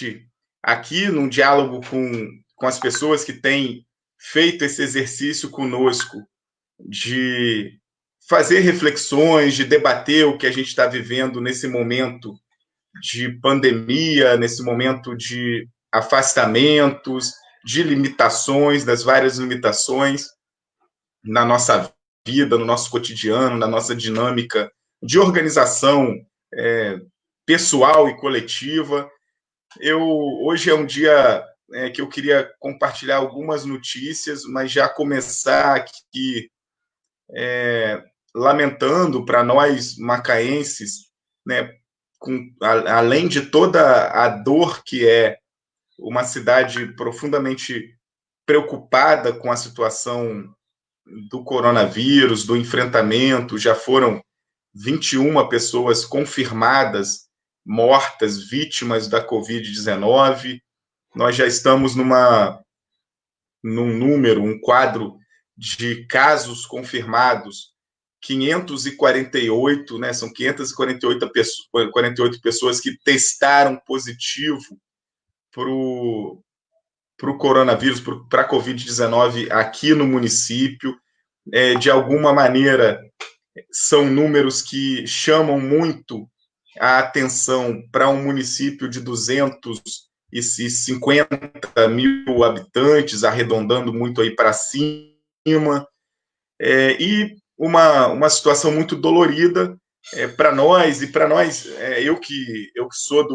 gente, aqui, num diálogo com as pessoas que têm feito esse exercício conosco, de fazer reflexões, de debater o que a gente está vivendo nesse momento de pandemia, nesse momento de afastamentos, de limitações, das várias limitações na nossa vida, no nosso cotidiano, na nossa dinâmica de organização pessoal e coletiva. Hoje é um dia que eu queria compartilhar algumas notícias, mas já começar aqui lamentando para nós macaenses, né, além de toda a dor que é uma cidade profundamente preocupada com a situação do coronavírus, do enfrentamento, já foram 21 pessoas confirmadas, mortas, vítimas da Covid-19. Nós já estamos num quadro de casos confirmados, 548, né? São 548 pessoas que testaram positivo para o coronavírus, para a Covid-19 aqui no município. De alguma maneira, são números que chamam muito a atenção para um município de 250 mil habitantes, arredondando muito aí para cima, e uma situação muito dolorida para nós, eu que sou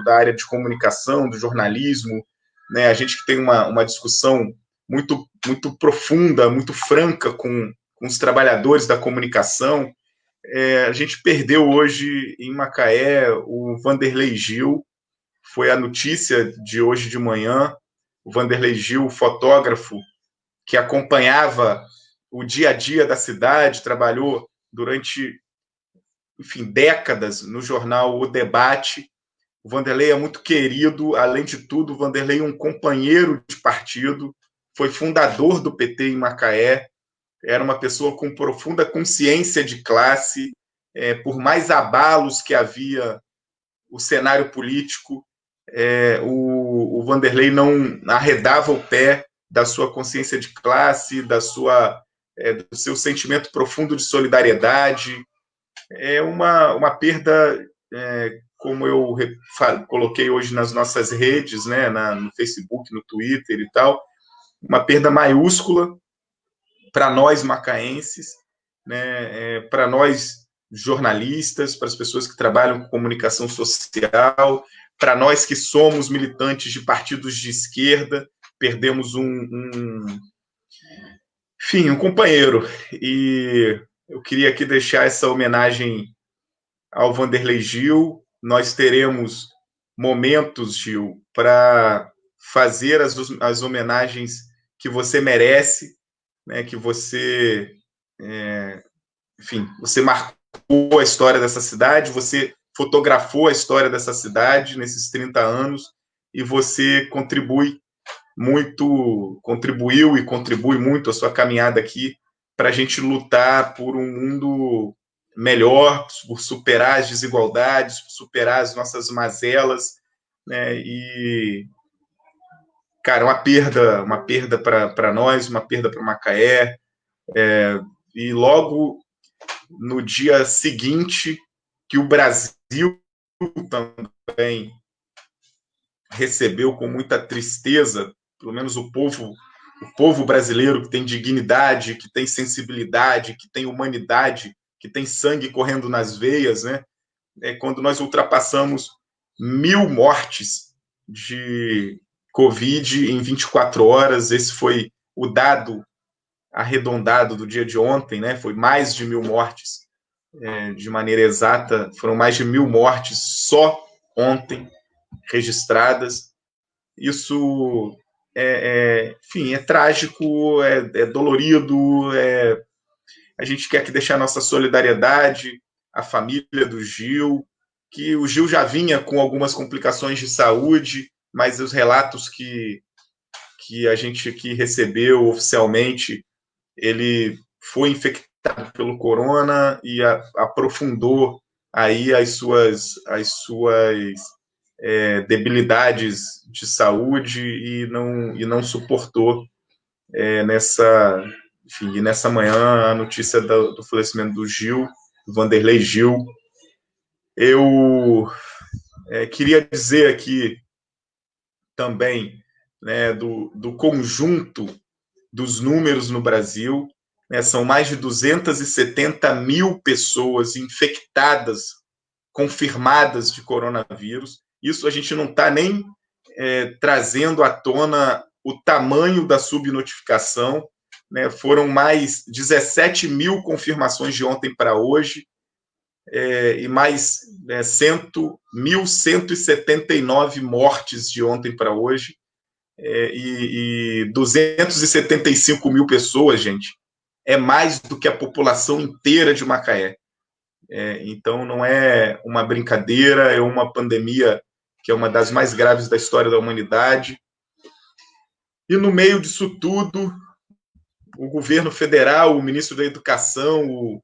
da área de comunicação, do jornalismo, né, a gente que tem uma discussão muito, muito profunda, muito franca com os trabalhadores da comunicação. A gente perdeu hoje em Macaé o Vanderlei Gil, foi a notícia de hoje de manhã. O Vanderlei Gil, fotógrafo que acompanhava o dia a dia da cidade, trabalhou durante, enfim, décadas no jornal O Debate. O Vanderlei é muito querido, além de tudo, o Vanderlei é um companheiro de partido, foi fundador do PT em Macaé, era uma pessoa com profunda consciência de classe, por mais abalos que havia o cenário político, o Vanderlei não arredava o pé da sua consciência de classe, do seu sentimento profundo de solidariedade. É uma perda, como eu coloquei hoje nas nossas redes, né, no Facebook, no Twitter e tal, uma perda maiúscula para nós macaenses, né, para nós jornalistas, para as pessoas que trabalham com comunicação social, para nós que somos militantes de partidos de esquerda, perdemos enfim, um companheiro. E eu queria aqui deixar essa homenagem ao Vanderlei Gil. Nós teremos momentos, Gil, para fazer as homenagens que você merece, né, que você, enfim, você marcou a história dessa cidade, você fotografou a história dessa cidade nesses 30 anos e você contribuiu e contribui muito a sua caminhada aqui para a gente lutar por um mundo melhor, por superar as desigualdades, por superar as nossas mazelas, né? E, cara, uma perda para nós, uma perda para Macaé. E logo no dia seguinte, que o Brasil também recebeu com muita tristeza, pelo menos o povo brasileiro que tem dignidade, que tem sensibilidade, que tem humanidade, que tem sangue correndo nas veias, né? Quando nós ultrapassamos 1.000 mortes de Covid em 24 horas, esse foi o dado arredondado do dia de ontem, né? Foi mais de 1.000 mortes, de maneira exata, foram mais de 1.000 mortes só ontem registradas. Isso enfim, é trágico, é dolorido, a gente quer aqui deixar nossa solidariedade à família do Gil, que o Gil já vinha com algumas complicações de saúde, mas os relatos que a gente aqui recebeu oficialmente, ele foi infectado pelo corona e aprofundou aí as suas debilidades de saúde e não suportou nessa manhã a notícia do falecimento do Gil, do Vanderlei Gil. Eu queria dizer aqui também, né, do conjunto dos números no Brasil, né, são mais de 270 mil pessoas infectadas, confirmadas de coronavírus. Isso a gente não está nem trazendo à tona o tamanho da subnotificação, né? Foram mais 17 mil confirmações de ontem para hoje, e mais 1.179 mortes de ontem para hoje, e 275 mil pessoas, gente, é mais do que a população inteira de Macaé. Então, não é uma brincadeira, é uma pandemia que é uma das mais graves da história da humanidade. E no meio disso tudo, o governo federal, o ministro da Educação,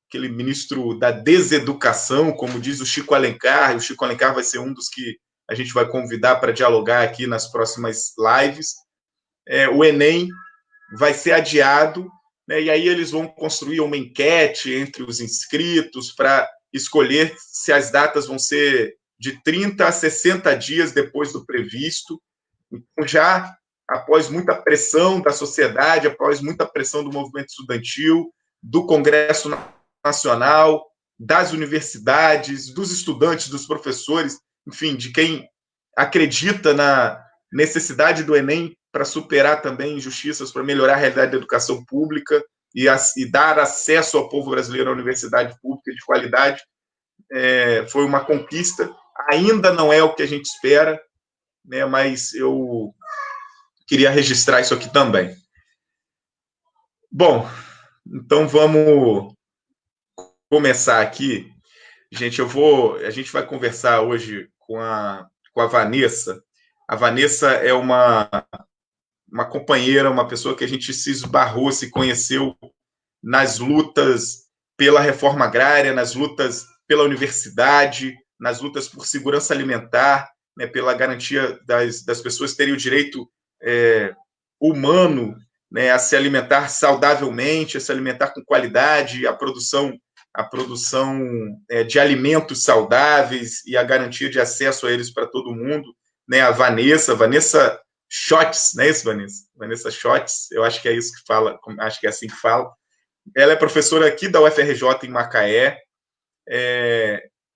aquele ministro da Deseducação, como diz o Chico Alencar, e o Chico Alencar vai ser um dos que a gente vai convidar para dialogar aqui nas próximas lives, o Enem vai ser adiado, né, e aí eles vão construir uma enquete entre os inscritos para escolher se as datas vão ser de 30 a 60 dias depois do previsto. Então, já após muita pressão da sociedade, após muita pressão do movimento estudantil, do Congresso Nacional, das universidades, dos estudantes, dos professores, enfim, de quem acredita na necessidade do Enem para superar também injustiças, para melhorar a realidade da educação pública e dar acesso ao povo brasileiro à universidade pública de qualidade, foi uma conquista. Ainda não é o que a gente espera, né, mas eu queria registrar isso aqui também. Bom, então vamos começar aqui. Gente, a gente vai conversar hoje com a Vanessa. A Vanessa é uma companheira, uma pessoa que a gente se esbarrou, se conheceu nas lutas pela reforma agrária, nas lutas pela universidade, nas lutas por segurança alimentar, né, pela garantia das pessoas terem o direito humano, né, a se alimentar saudavelmente, a se alimentar com qualidade, a produção de alimentos saudáveis e a garantia de acesso a eles para todo mundo, né? A Vanessa Schotz, não é isso, Vanessa? Vanessa Schotz, eu acho que é isso que fala, acho que é assim que fala. Ela é professora aqui da UFRJ em Macaé,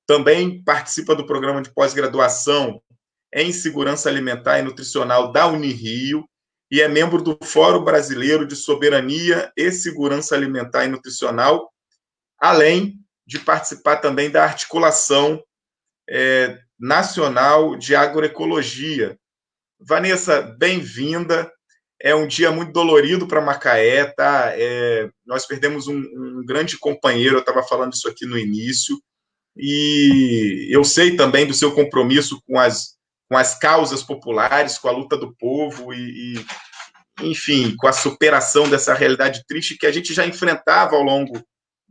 também participa do programa de pós-graduação em Segurança Alimentar e Nutricional da Unirio e é membro do Fórum Brasileiro de Soberania e Segurança Alimentar e Nutricional, além de participar também da articulação nacional de agroecologia. Vanessa, bem-vinda. É um dia muito dolorido para Macaé, tá? Nós perdemos um grande companheiro, eu estava falando isso aqui no início, e eu sei também do seu compromisso com as causas populares, com a luta do povo enfim, com a superação dessa realidade triste que a gente já enfrentava ao longo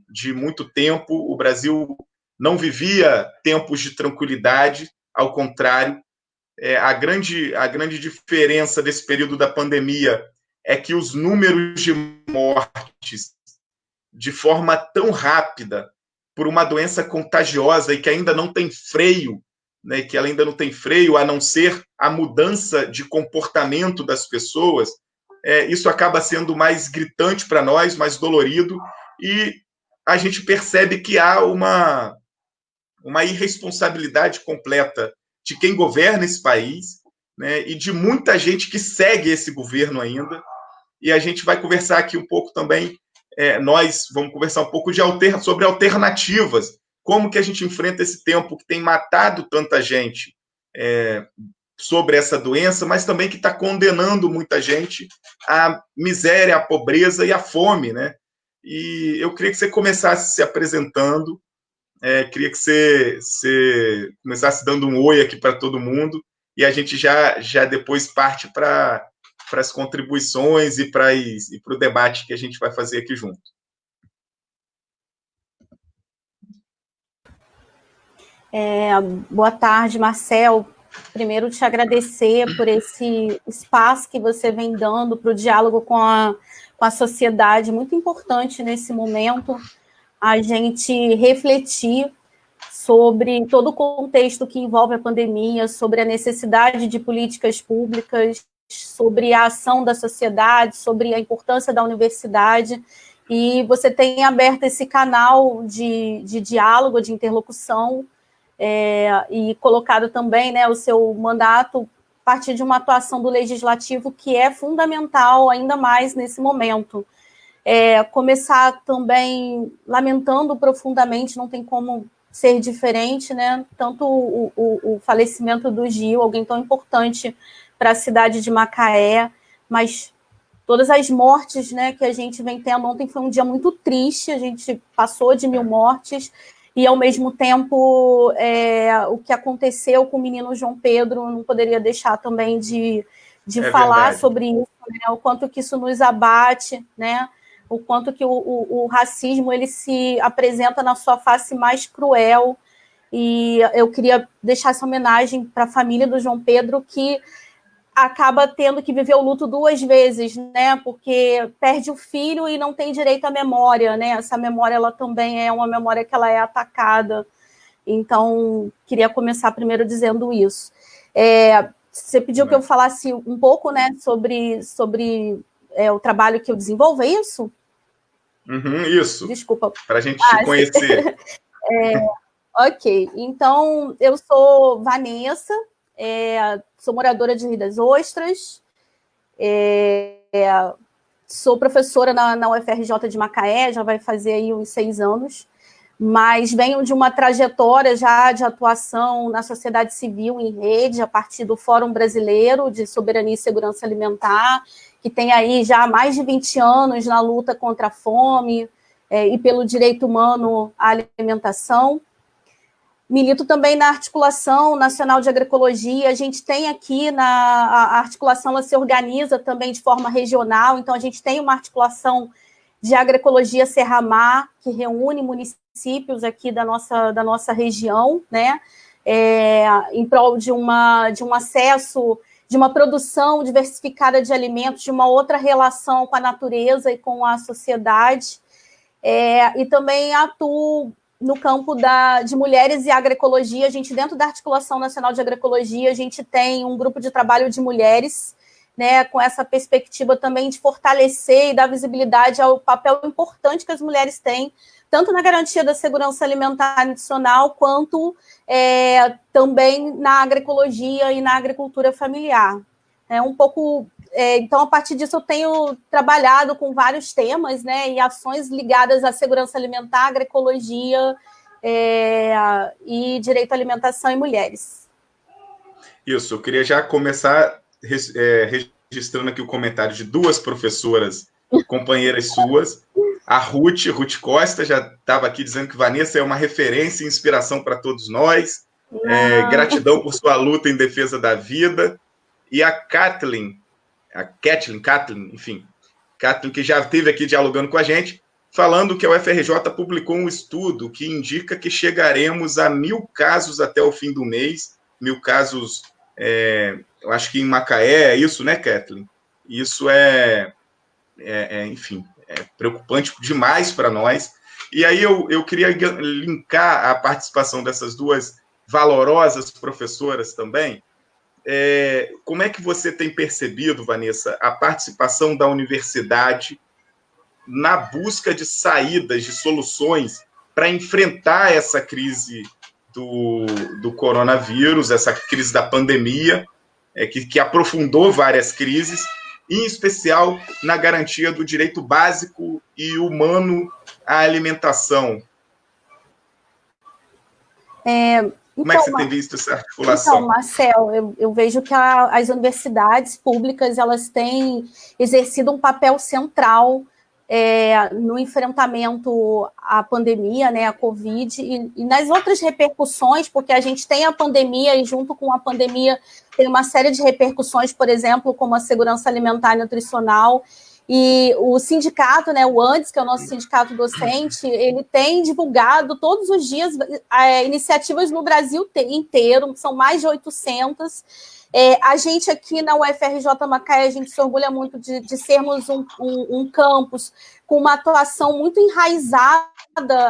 de muito tempo. O Brasil não vivia tempos de tranquilidade, ao contrário. A grande diferença desse período da pandemia é que os números de mortes, de forma tão rápida, por uma doença contagiosa e que ainda não tem freio, né, que ela ainda não tem freio, a não ser a mudança de comportamento das pessoas, isso acaba sendo mais gritante para nós, mais dolorido, e a gente percebe que há uma irresponsabilidade completa de quem governa esse país, né, e de muita gente que segue esse governo ainda. E a gente vai conversar aqui um pouco também, nós vamos conversar um pouco sobre alternativas, como que a gente enfrenta esse tempo que tem matado tanta gente sobre essa doença, mas também que está condenando muita gente à miséria, à pobreza e à fome, né? E eu queria que você começasse se apresentando, queria que você começasse dando um oi aqui para todo mundo, e a gente já depois parte para as contribuições e para o debate que a gente vai fazer aqui junto. Boa tarde, Marcel. Primeiro, te agradecer por esse espaço que você vem dando para o diálogo com a sociedade, muito importante nesse momento, a gente refletir sobre todo o contexto que envolve a pandemia, sobre a necessidade de políticas públicas, sobre a ação da sociedade, sobre a importância da universidade, e você tem aberto esse canal de diálogo, de interlocução, e colocado também, né, o seu mandato a partir de uma atuação do legislativo que é fundamental, ainda mais nesse momento. Começar também lamentando profundamente, não tem como ser diferente, né? Tanto o falecimento do Gil, alguém tão importante para a cidade de Macaé, mas todas as mortes, né, que a gente vem tendo. Ontem foi um dia muito triste, a gente passou de 1.000 mortes, e, ao mesmo tempo, o que aconteceu com o menino João Pedro, não poderia deixar também de falar verdade. Sobre isso, né, o quanto que isso nos abate, né, o quanto que o racismo ele se apresenta na sua face mais cruel. E eu queria deixar essa homenagem para a família do João Pedro, que acaba tendo que viver o luto 2 vezes, né? Porque perde o filho e não tem direito à memória, né? Essa memória, ela também é uma memória que ela é atacada. Então, queria começar primeiro dizendo isso. Você pediu que eu falasse um pouco, né, sobre o trabalho que eu desenvolvo, é isso? Isso. Desculpa. Para a gente te conhecer. Ok. Então, eu sou Vanessa, sou moradora de Rio das Ostras, sou professora na UFRJ de Macaé, já vai fazer aí uns 6 anos, mas venho de uma trajetória já de atuação na sociedade civil em rede, a partir do Fórum Brasileiro de Soberania e Segurança Alimentar, que tem aí já mais de 20 anos na luta contra a fome e pelo direito humano à alimentação. Milito também na Articulação Nacional de Agroecologia. A gente tem aqui a articulação, ela se organiza também de forma regional, então a gente tem uma articulação de agroecologia Serra-Mar, que reúne municípios aqui da nossa região, né, em prol de um acesso, de uma produção diversificada de alimentos, de uma outra relação com a natureza e com a sociedade, e também atuo no campo de mulheres e agroecologia. A gente, dentro da Articulação Nacional de Agroecologia, a gente tem um grupo de trabalho de mulheres, né, com essa perspectiva também de fortalecer e dar visibilidade ao papel importante que as mulheres têm, tanto na garantia da segurança alimentar e nutricional, quanto também na agroecologia e na agricultura familiar. Então, a partir disso, eu tenho trabalhado com vários temas, né, e ações ligadas à segurança alimentar, agroecologia e direito à alimentação e mulheres. Isso, eu queria já começar registrando aqui o comentário de 2 professoras, companheiras suas. A Ruth Costa já estava aqui dizendo que Vanessa é uma referência e inspiração para todos nós. Gratidão por sua luta em defesa da vida. E a Kathleen, enfim, Kathleen, que já esteve aqui dialogando com a gente, falando que a UFRJ publicou um estudo que indica que chegaremos a 1.000 casos até o fim do mês, 1.000 casos, eu acho que em Macaé, é isso, né, Kathleen? Isso enfim, é preocupante demais para nós. E aí eu queria linkar a participação dessas 2 valorosas professoras também. Como é que você tem percebido, Vanessa, a participação da universidade na busca de saídas, de soluções para enfrentar essa crise do coronavírus, essa crise da pandemia, que aprofundou várias crises, em especial na garantia do direito básico e humano à alimentação? Como é que você tem visto essa articulação? Então, Marcel, eu vejo que as universidades públicas elas têm exercido um papel central no enfrentamento à pandemia, né, a Covid, e nas outras repercussões, porque a gente tem a pandemia e, junto com a pandemia, tem uma série de repercussões, por exemplo, como a segurança alimentar e nutricional. E o sindicato, né, o ANDES, que é o nosso sindicato docente, ele tem divulgado todos os dias iniciativas no Brasil inteiro, são mais de 800. A gente aqui na UFRJ Macaé, a gente se orgulha muito de sermos um campus com uma atuação muito enraizada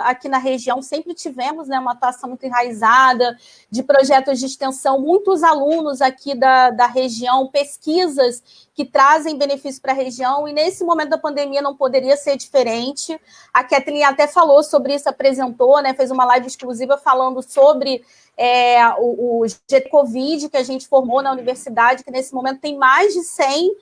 aqui na região, sempre tivemos, né, uma atuação muito enraizada, de projetos de extensão, muitos alunos aqui da região, pesquisas que trazem benefício para a região, e nesse momento da pandemia não poderia ser diferente. A Kathleen até falou sobre isso, apresentou, né, fez uma live exclusiva falando sobre o GT Covid que a gente formou na universidade, que nesse momento tem mais de 100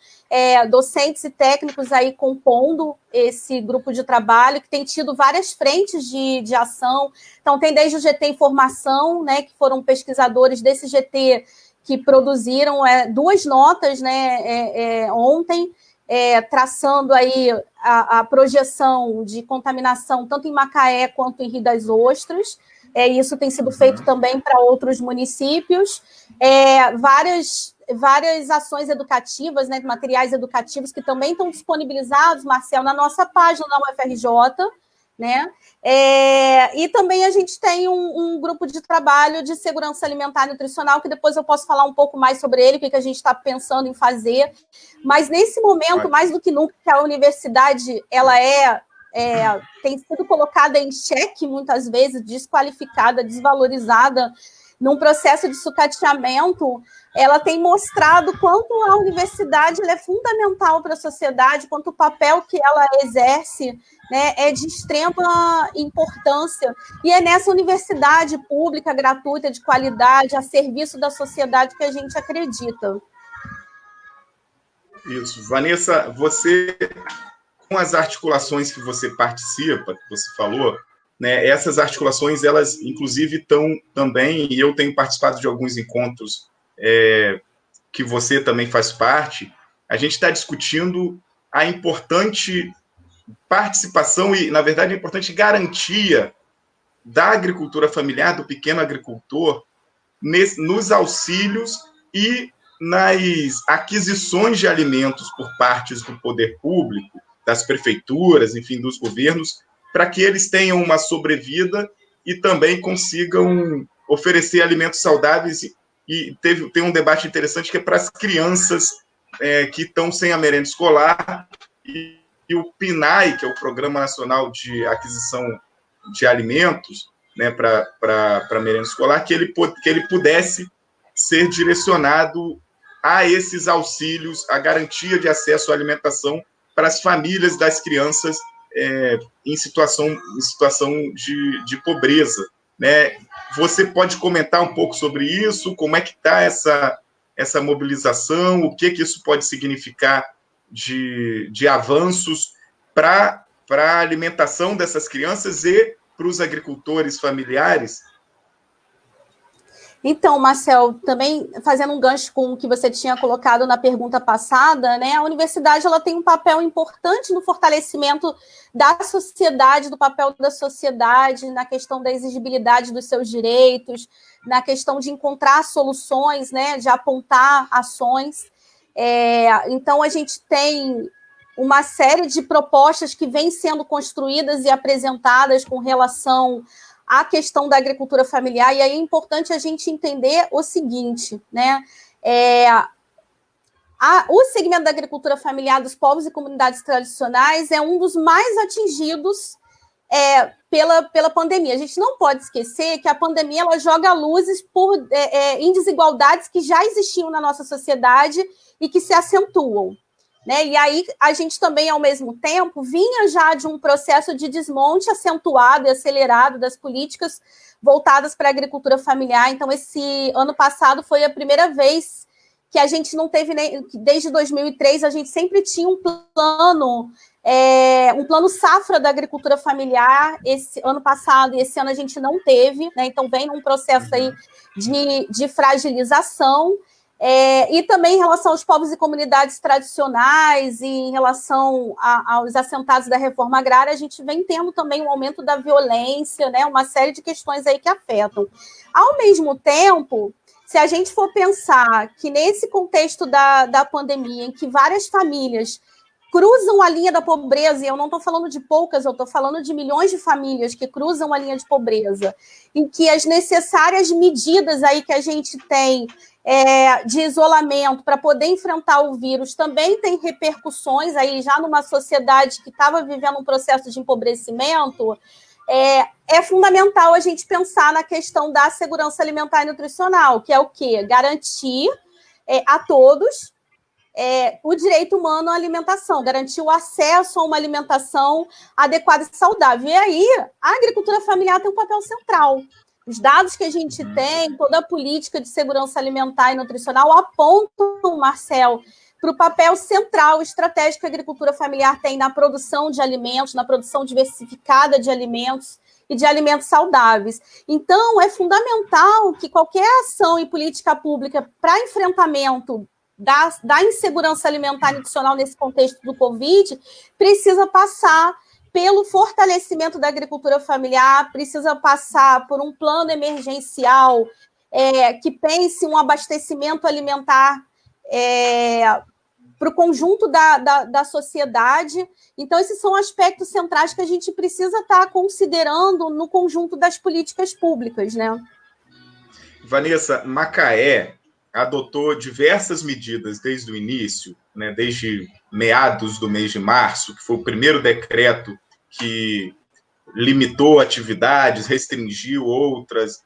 docentes e técnicos aí compondo esse grupo de trabalho, que tem tido várias frentes de ação. Então, tem desde o GT Informação, né, que foram pesquisadores desse GT que produziram 2 notas, né, ontem, traçando aí a projeção de contaminação tanto em Macaé quanto em Rio das Ostras. Isso tem sido feito também para outros municípios. Várias ações educativas, né, materiais educativos que também estão disponibilizados, Marcel, na nossa página da UFRJ, né? E também a gente tem um grupo de trabalho de segurança alimentar e nutricional, que depois eu posso falar um pouco mais sobre ele, o que a gente está pensando em fazer. Mas nesse momento, mais do que nunca, que a universidade ela tem sido colocada em xeque, muitas vezes, desqualificada, desvalorizada, num processo de sucateamento, ela tem mostrado quanto a universidade é fundamental para a sociedade, quanto o papel que ela exerce, né, é de extrema importância. E é nessa universidade pública, gratuita, de qualidade, a serviço da sociedade que a gente acredita. Isso. Vanessa, você, com as articulações que você participa, que você falou, né, essas articulações, elas, inclusive, estão também, e eu tenho participado de alguns encontros que você também faz parte, a gente está discutindo a importante participação e, na verdade, a importante garantia da agricultura familiar, do pequeno agricultor, nos auxílios e nas aquisições de alimentos por partes do poder público, das prefeituras, enfim, dos governos, para que eles tenham uma sobrevida e também consigam oferecer alimentos saudáveis. E tem um debate interessante que é para as crianças que estão sem a merenda escolar, e o PNAE, que é o Programa Nacional de Aquisição de Alimentos, né, para a merenda escolar, que ele pudesse ser direcionado a esses auxílios, a garantia de acesso à alimentação para as famílias das crianças em situação de pobreza, né? Você pode comentar um pouco sobre isso? Como é que está essa mobilização? O que isso pode significar de avanços para a alimentação dessas crianças e para os agricultores familiares? Então, Marcel, também fazendo um gancho com o que você tinha colocado na pergunta passada, né? A universidade ela tem um papel importante no fortalecimento da sociedade, do papel da sociedade, na questão da exigibilidade dos seus direitos, na questão de encontrar soluções, né? De apontar ações. Então, a gente tem uma série de propostas que vêm sendo construídas e apresentadas com relação a questão da agricultura familiar, e aí é importante a gente entender o seguinte, né? O segmento da agricultura familiar dos povos e comunidades tradicionais é um dos mais atingidos pela pandemia. A gente não pode esquecer que a pandemia ela joga luzes em desigualdades que já existiam na nossa sociedade e que se acentuam. Né? E aí a gente também, ao mesmo tempo, vinha já de um processo de desmonte acentuado e acelerado das políticas voltadas para a agricultura familiar. Então, esse ano passado foi a primeira vez que a gente não teve, desde 2003, a gente sempre tinha um plano safra da agricultura familiar. Esse ano passado e esse ano a gente não teve, né? Então vem num processo aí de fragilização. E também em relação aos povos e comunidades tradicionais e em relação aos assentados da reforma agrária, a gente vem tendo também um aumento da violência, né? Uma série de questões aí que afetam. Ao mesmo tempo, se a gente for pensar que nesse contexto da pandemia, em que várias famílias cruzam a linha da pobreza, e eu não estou falando de poucas, eu estou falando de milhões de famílias que cruzam a linha de pobreza, em que as necessárias medidas aí que a gente tem de isolamento para poder enfrentar o vírus também tem repercussões aí já numa sociedade que estava vivendo um processo de empobrecimento. É fundamental a gente pensar na questão da segurança alimentar e nutricional, que é o quê? Garantir a todos o direito humano à alimentação, garantir o acesso a uma alimentação adequada e saudável. E aí, a agricultura familiar tem um papel central. Os dados que a gente tem, toda a política de segurança alimentar e nutricional apontam, Marcel, para o papel central, estratégico que a agricultura familiar tem na produção de alimentos, na produção diversificada de alimentos e de alimentos saudáveis. Então, é fundamental que qualquer ação e política pública para enfrentamento da insegurança alimentar e nutricional nesse contexto do Covid precisa passar pelo fortalecimento da agricultura familiar, precisa passar por um plano emergencial que pense um abastecimento alimentar para o conjunto da sociedade. Então, esses são aspectos centrais que a gente precisa estar considerando no conjunto das políticas públicas, né? Vanessa, Macaé adotou diversas medidas desde o início, né, desde meados do mês de março, que foi o primeiro decreto que limitou atividades, restringiu outras,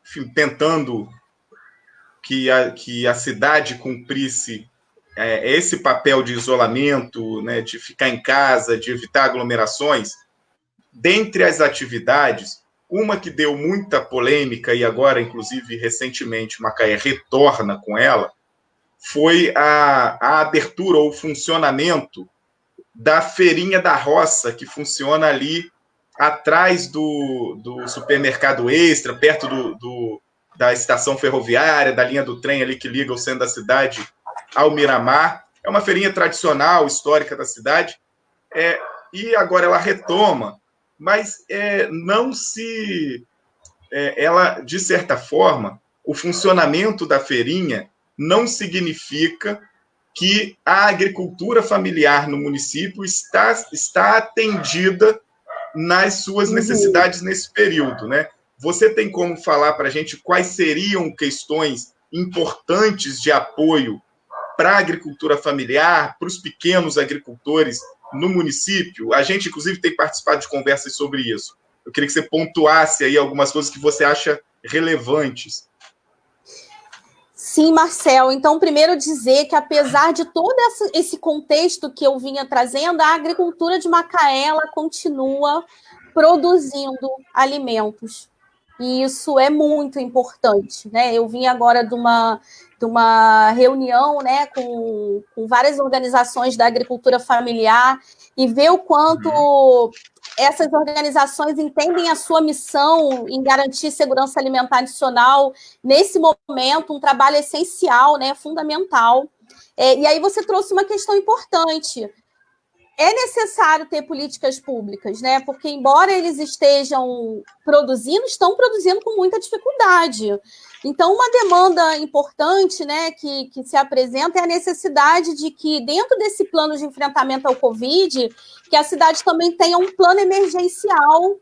enfim, tentando que a cidade cumprisse esse papel de isolamento, né, de ficar em casa, de evitar aglomerações. Dentre as atividades, uma que deu muita polêmica, e agora, inclusive, recentemente, Macaé retorna com ela, foi a abertura ou funcionamento da Feirinha da Roça, que funciona ali atrás do supermercado Extra, perto da estação ferroviária, da linha do trem ali que liga o centro da cidade ao Miramar. É uma feirinha tradicional, histórica da cidade, e agora ela retoma, mas não se... ela, de certa forma, o funcionamento da feirinha não significa que a agricultura familiar no município está atendida nas suas necessidades nesse período, né? Você tem como falar para a gente quais seriam questões importantes de apoio para a agricultura familiar, para os pequenos agricultores no município? A gente, inclusive, tem participado de conversas sobre isso. Eu queria que você pontuasse aí algumas coisas que você acha relevantes. Sim, Marcel. Então, primeiro dizer que, apesar de todo esse contexto que eu vinha trazendo, a agricultura de Macaé ela continua produzindo alimentos. E isso é muito importante, né? Eu vim agora de uma reunião, né, com várias organizações da agricultura familiar e ver o quanto essas organizações entendem a sua missão em garantir segurança alimentar nacional nesse momento, um trabalho essencial, né, fundamental. E aí você trouxe uma questão importante. É necessário ter políticas públicas, né? Porque, embora eles estão produzindo com muita dificuldade. Então, uma demanda importante, né, que se apresenta é a necessidade de que, dentro desse plano de enfrentamento ao Covid, que a cidade também tenha um plano emergencial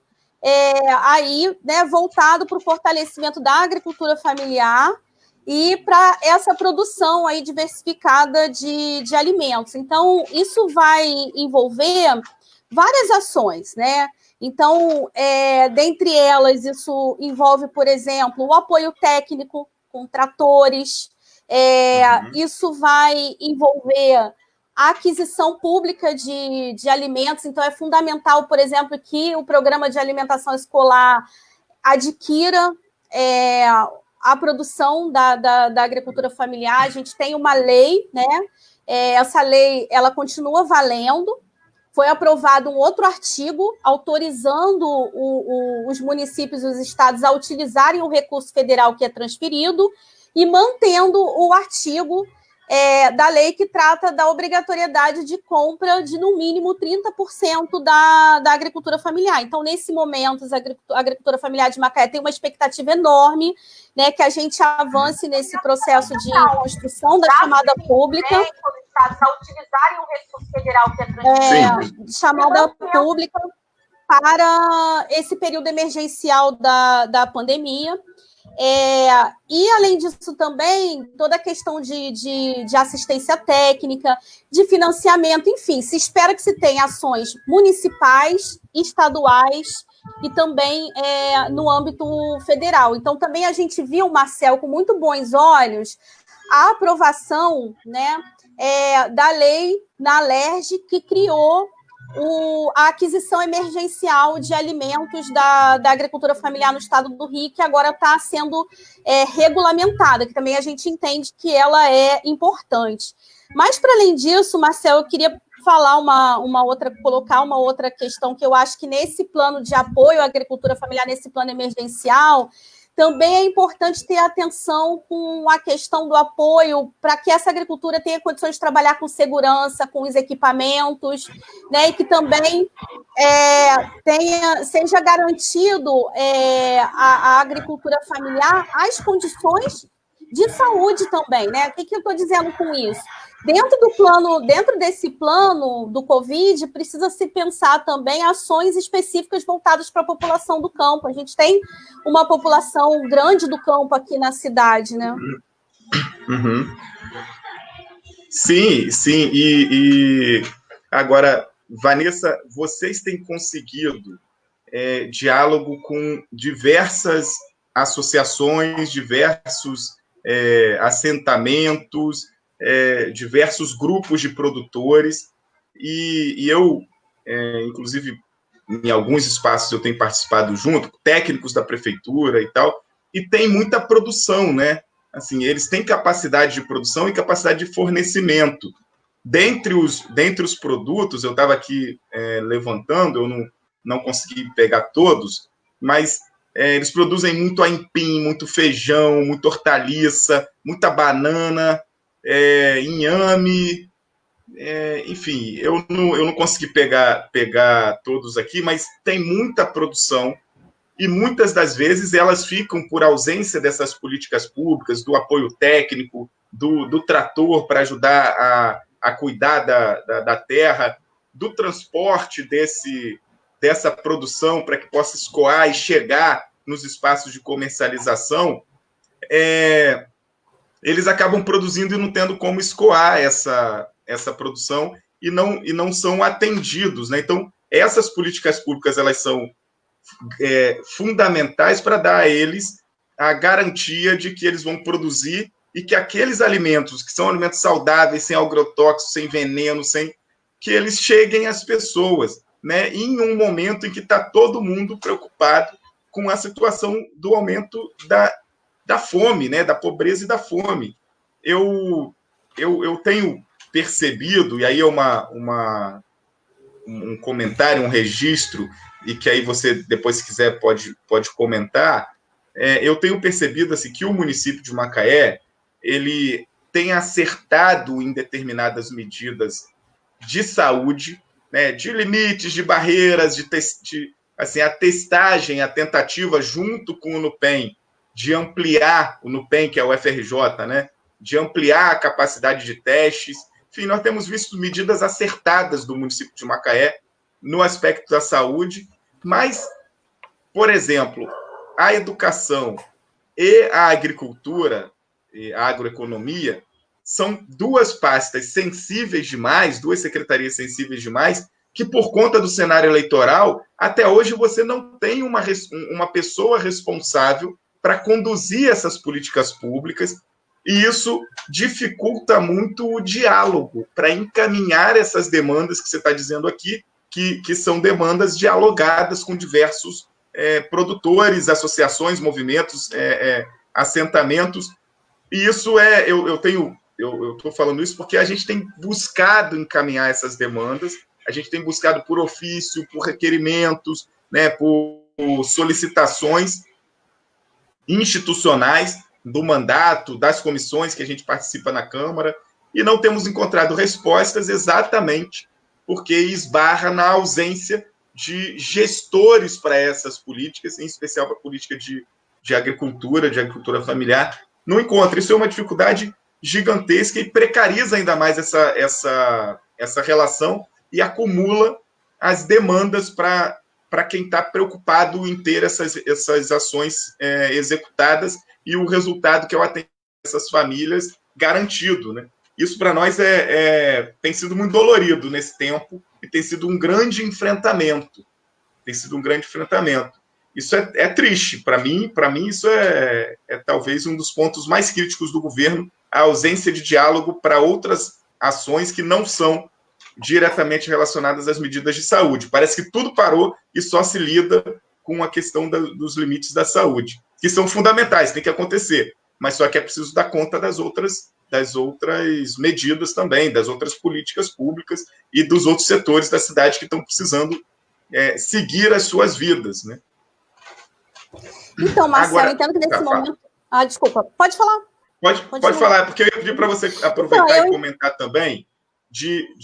aí, né, voltado para o fortalecimento da agricultura familiar e para essa produção aí diversificada de alimentos. Então, isso vai envolver várias ações, né? Então, dentre elas, isso envolve, por exemplo, o apoio técnico com tratores, isso vai envolver a aquisição pública de alimentos. Então, é fundamental, por exemplo, que o programa de alimentação escolar adquira a produção da agricultura familiar. A gente tem uma lei, né? Essa lei ela continua valendo. Foi aprovado um outro artigo autorizando os municípios e os estados a utilizarem o recurso federal que é transferido e mantendo o artigo da lei que trata da obrigatoriedade de compra de, no mínimo, 30% da agricultura familiar. Então, nesse momento, a agricultura familiar de Macaé tem uma expectativa enorme, né, que a gente avance nesse processo de construção da chamada pública estados a utilizarem o recurso federal que é transferido. Chamada pública para esse período emergencial da pandemia. E, além disso, também, toda a questão de assistência técnica, de financiamento, enfim, se espera que se tenha ações municipais, estaduais e também no âmbito federal. Então, também a gente viu, Marcel, com muito bons olhos, a aprovação, né, da lei na Alerj, que criou a aquisição emergencial de alimentos da agricultura familiar no estado do Rio, que agora está sendo regulamentada, que também a gente entende que ela é importante. Mas, para além disso, Marcel, eu queria falar colocar uma outra questão, que eu acho que nesse plano de apoio à agricultura familiar, nesse plano emergencial, também é importante ter atenção com a questão do apoio para que essa agricultura tenha condições de trabalhar com segurança, com os equipamentos, né, e que também seja garantido a agricultura familiar as condições de saúde também, né? O que eu estou dizendo com isso? Dentro desse plano do Covid, precisa se pensar também ações específicas voltadas para a população do campo. A gente tem uma população grande do campo aqui na cidade, né? Uhum. Sim. E agora, Vanessa, vocês têm conseguido diálogo com diversas associações, diversos assentamentos, diversos grupos de produtores, e eu, inclusive, em alguns espaços eu tenho participado junto, técnicos da prefeitura e tal, e tem muita produção, né? Assim, eles têm capacidade de produção e capacidade de fornecimento. Dentre os produtos, eu estava aqui levantando, eu não consegui pegar todos, mas eles produzem muito aipim, muito feijão, muita hortaliça, muita banana, inhame, enfim, eu não consegui pegar todos aqui, mas tem muita produção e muitas das vezes elas ficam por ausência dessas políticas públicas, do apoio técnico, do trator para ajudar a cuidar da terra, do transporte dessa produção para que possa escoar e chegar nos espaços de comercialização. Eles acabam produzindo e não tendo como escoar essa produção e não são atendidos, né? Então, essas políticas públicas elas são fundamentais para dar a eles a garantia de que eles vão produzir e que aqueles alimentos, que são alimentos saudáveis, sem agrotóxicos, sem veneno, que eles cheguem às pessoas, né? Em um momento em que está todo mundo preocupado com a situação do aumento da fome, né, da pobreza e da fome. Eu tenho percebido, e aí é um comentário, um registro, e que aí você, depois, se quiser, pode comentar, eu tenho percebido assim, que o município de Macaé ele tem acertado em determinadas medidas de saúde, né, de limites, de barreiras, assim, a testagem, a tentativa, junto com o NUPEM, de ampliar, o NUPEM, que é o FRJ, né, de ampliar a capacidade de testes. Enfim, nós temos visto medidas acertadas do município de Macaé no aspecto da saúde, mas, por exemplo, a educação e a agricultura, e a agroeconomia, são duas pastas sensíveis demais, duas secretarias sensíveis demais, que, por conta do cenário eleitoral, até hoje você não tem uma pessoa responsável para conduzir essas políticas públicas, e isso dificulta muito o diálogo para encaminhar essas demandas que você está dizendo aqui, que são demandas dialogadas com diversos produtores, associações, movimentos, assentamentos. E isso eu estou falando isso porque a gente tem buscado encaminhar essas demandas, a gente tem buscado por ofício, por requerimentos, né, por solicitações institucionais do mandato, das comissões que a gente participa na Câmara, e não temos encontrado respostas exatamente porque esbarra na ausência de gestores para essas políticas, em especial para a política de agricultura familiar. Não encontra. Isso é uma dificuldade gigantesca e precariza ainda mais essa relação e acumula as demandas para quem está preocupado em ter essas ações executadas e o resultado que é o atendimento dessas famílias garantido, né? Isso para nós tem sido muito dolorido nesse tempo e tem sido um grande enfrentamento. Isso é triste. Para mim, isso é talvez um dos pontos mais críticos do governo, a ausência de diálogo para outras ações que não são diretamente relacionadas às medidas de saúde. Parece que tudo parou e só se lida com a questão dos limites da saúde, que são fundamentais, tem que acontecer, mas só que é preciso dar conta das outras medidas também, das outras políticas públicas e dos outros setores da cidade que estão precisando seguir as suas vidas, né? Então, Marcelo, eu entendo que nesse momento... desculpa, pode falar. Pode falar, porque eu ia pedir para você aproveitar e comentar também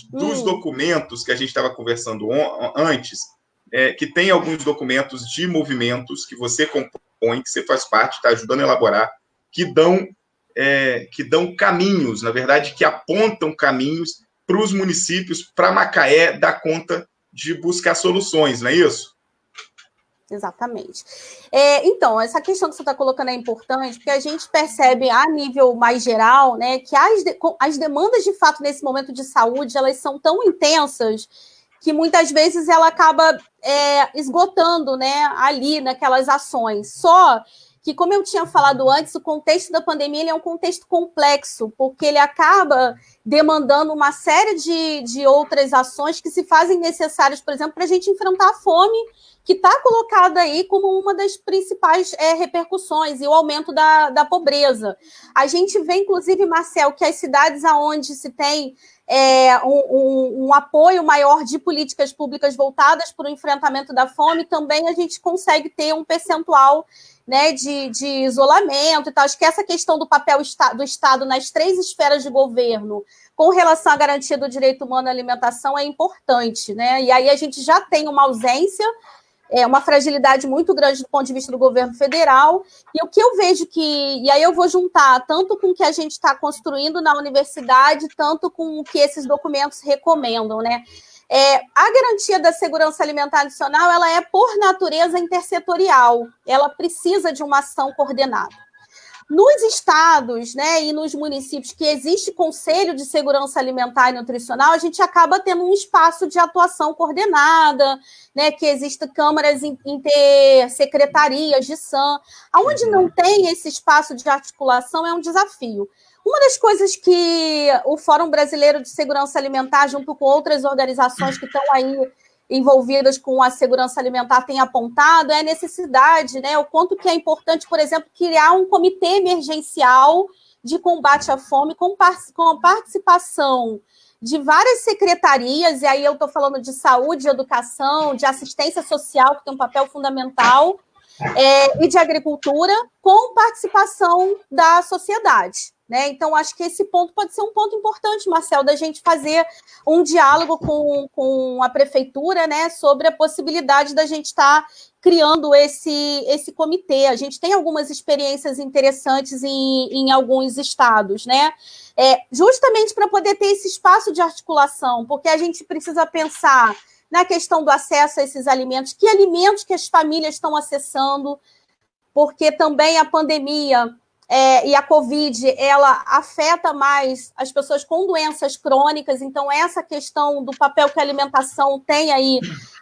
dos documentos que a gente estava conversando antes, que tem alguns documentos de movimentos que você compõe, que você faz parte, está ajudando a elaborar, que dão caminhos, na verdade, que apontam caminhos para os municípios, para Macaé dar conta de buscar soluções, não é isso? Exatamente. Então, essa questão que você está colocando é importante, porque a gente percebe, a nível mais geral, né, que as demandas, de fato, nesse momento de saúde, elas são tão intensas que, muitas vezes, ela acaba esgotando, né, ali naquelas ações. Só que, como eu tinha falado antes, o contexto da pandemia ele é um contexto complexo, porque ele acaba demandando uma série de outras ações que se fazem necessárias, por exemplo, para a gente enfrentar a fome, que está colocada aí como uma das principais repercussões, e o aumento da pobreza. A gente vê, inclusive, Marcel, que as cidades onde se tem um apoio maior de políticas públicas voltadas para o enfrentamento da fome, também a gente consegue ter um percentual, né, de isolamento e tal. Acho que essa questão do papel do Estado nas 3 esferas de governo com relação à garantia do direito humano à alimentação é importante, né? E aí a gente já tem uma ausência, uma fragilidade muito grande do ponto de vista do governo federal, e o que eu vejo e aí eu vou juntar tanto com o que a gente está construindo na universidade, tanto com o que esses documentos recomendam, né? A garantia da segurança alimentar nacional, ela é, por natureza, intersetorial, ela precisa de uma ação coordenada. Nos estados, né, e nos municípios que existe Conselho de Segurança Alimentar e Nutricional, a gente acaba tendo um espaço de atuação coordenada, né, que existem câmaras intersecretarias de SAM. Onde não tem esse espaço de articulação é um desafio. Uma das coisas que o Fórum Brasileiro de Segurança Alimentar, junto com outras organizações que estão aí envolvidas com a segurança alimentar, tem apontado é a necessidade, né, o quanto que é importante, por exemplo, criar um comitê emergencial de combate à fome com a participação de várias secretarias, e aí eu estou falando de saúde, de educação, de assistência social, que tem um papel fundamental, e de agricultura, com participação da sociedade. Né? Então, acho que esse ponto pode ser um ponto importante, Marcel, da gente fazer um diálogo com a prefeitura, né, sobre a possibilidade da gente estar criando esse comitê. A gente tem algumas experiências interessantes em alguns estados, né? Justamente para poder ter esse espaço de articulação, porque a gente precisa pensar na questão do acesso a esses alimentos, que alimentos que as famílias estão acessando, porque também a pandemia e a Covid, ela afeta mais as pessoas com doenças crônicas, então essa questão do papel que a alimentação tem aí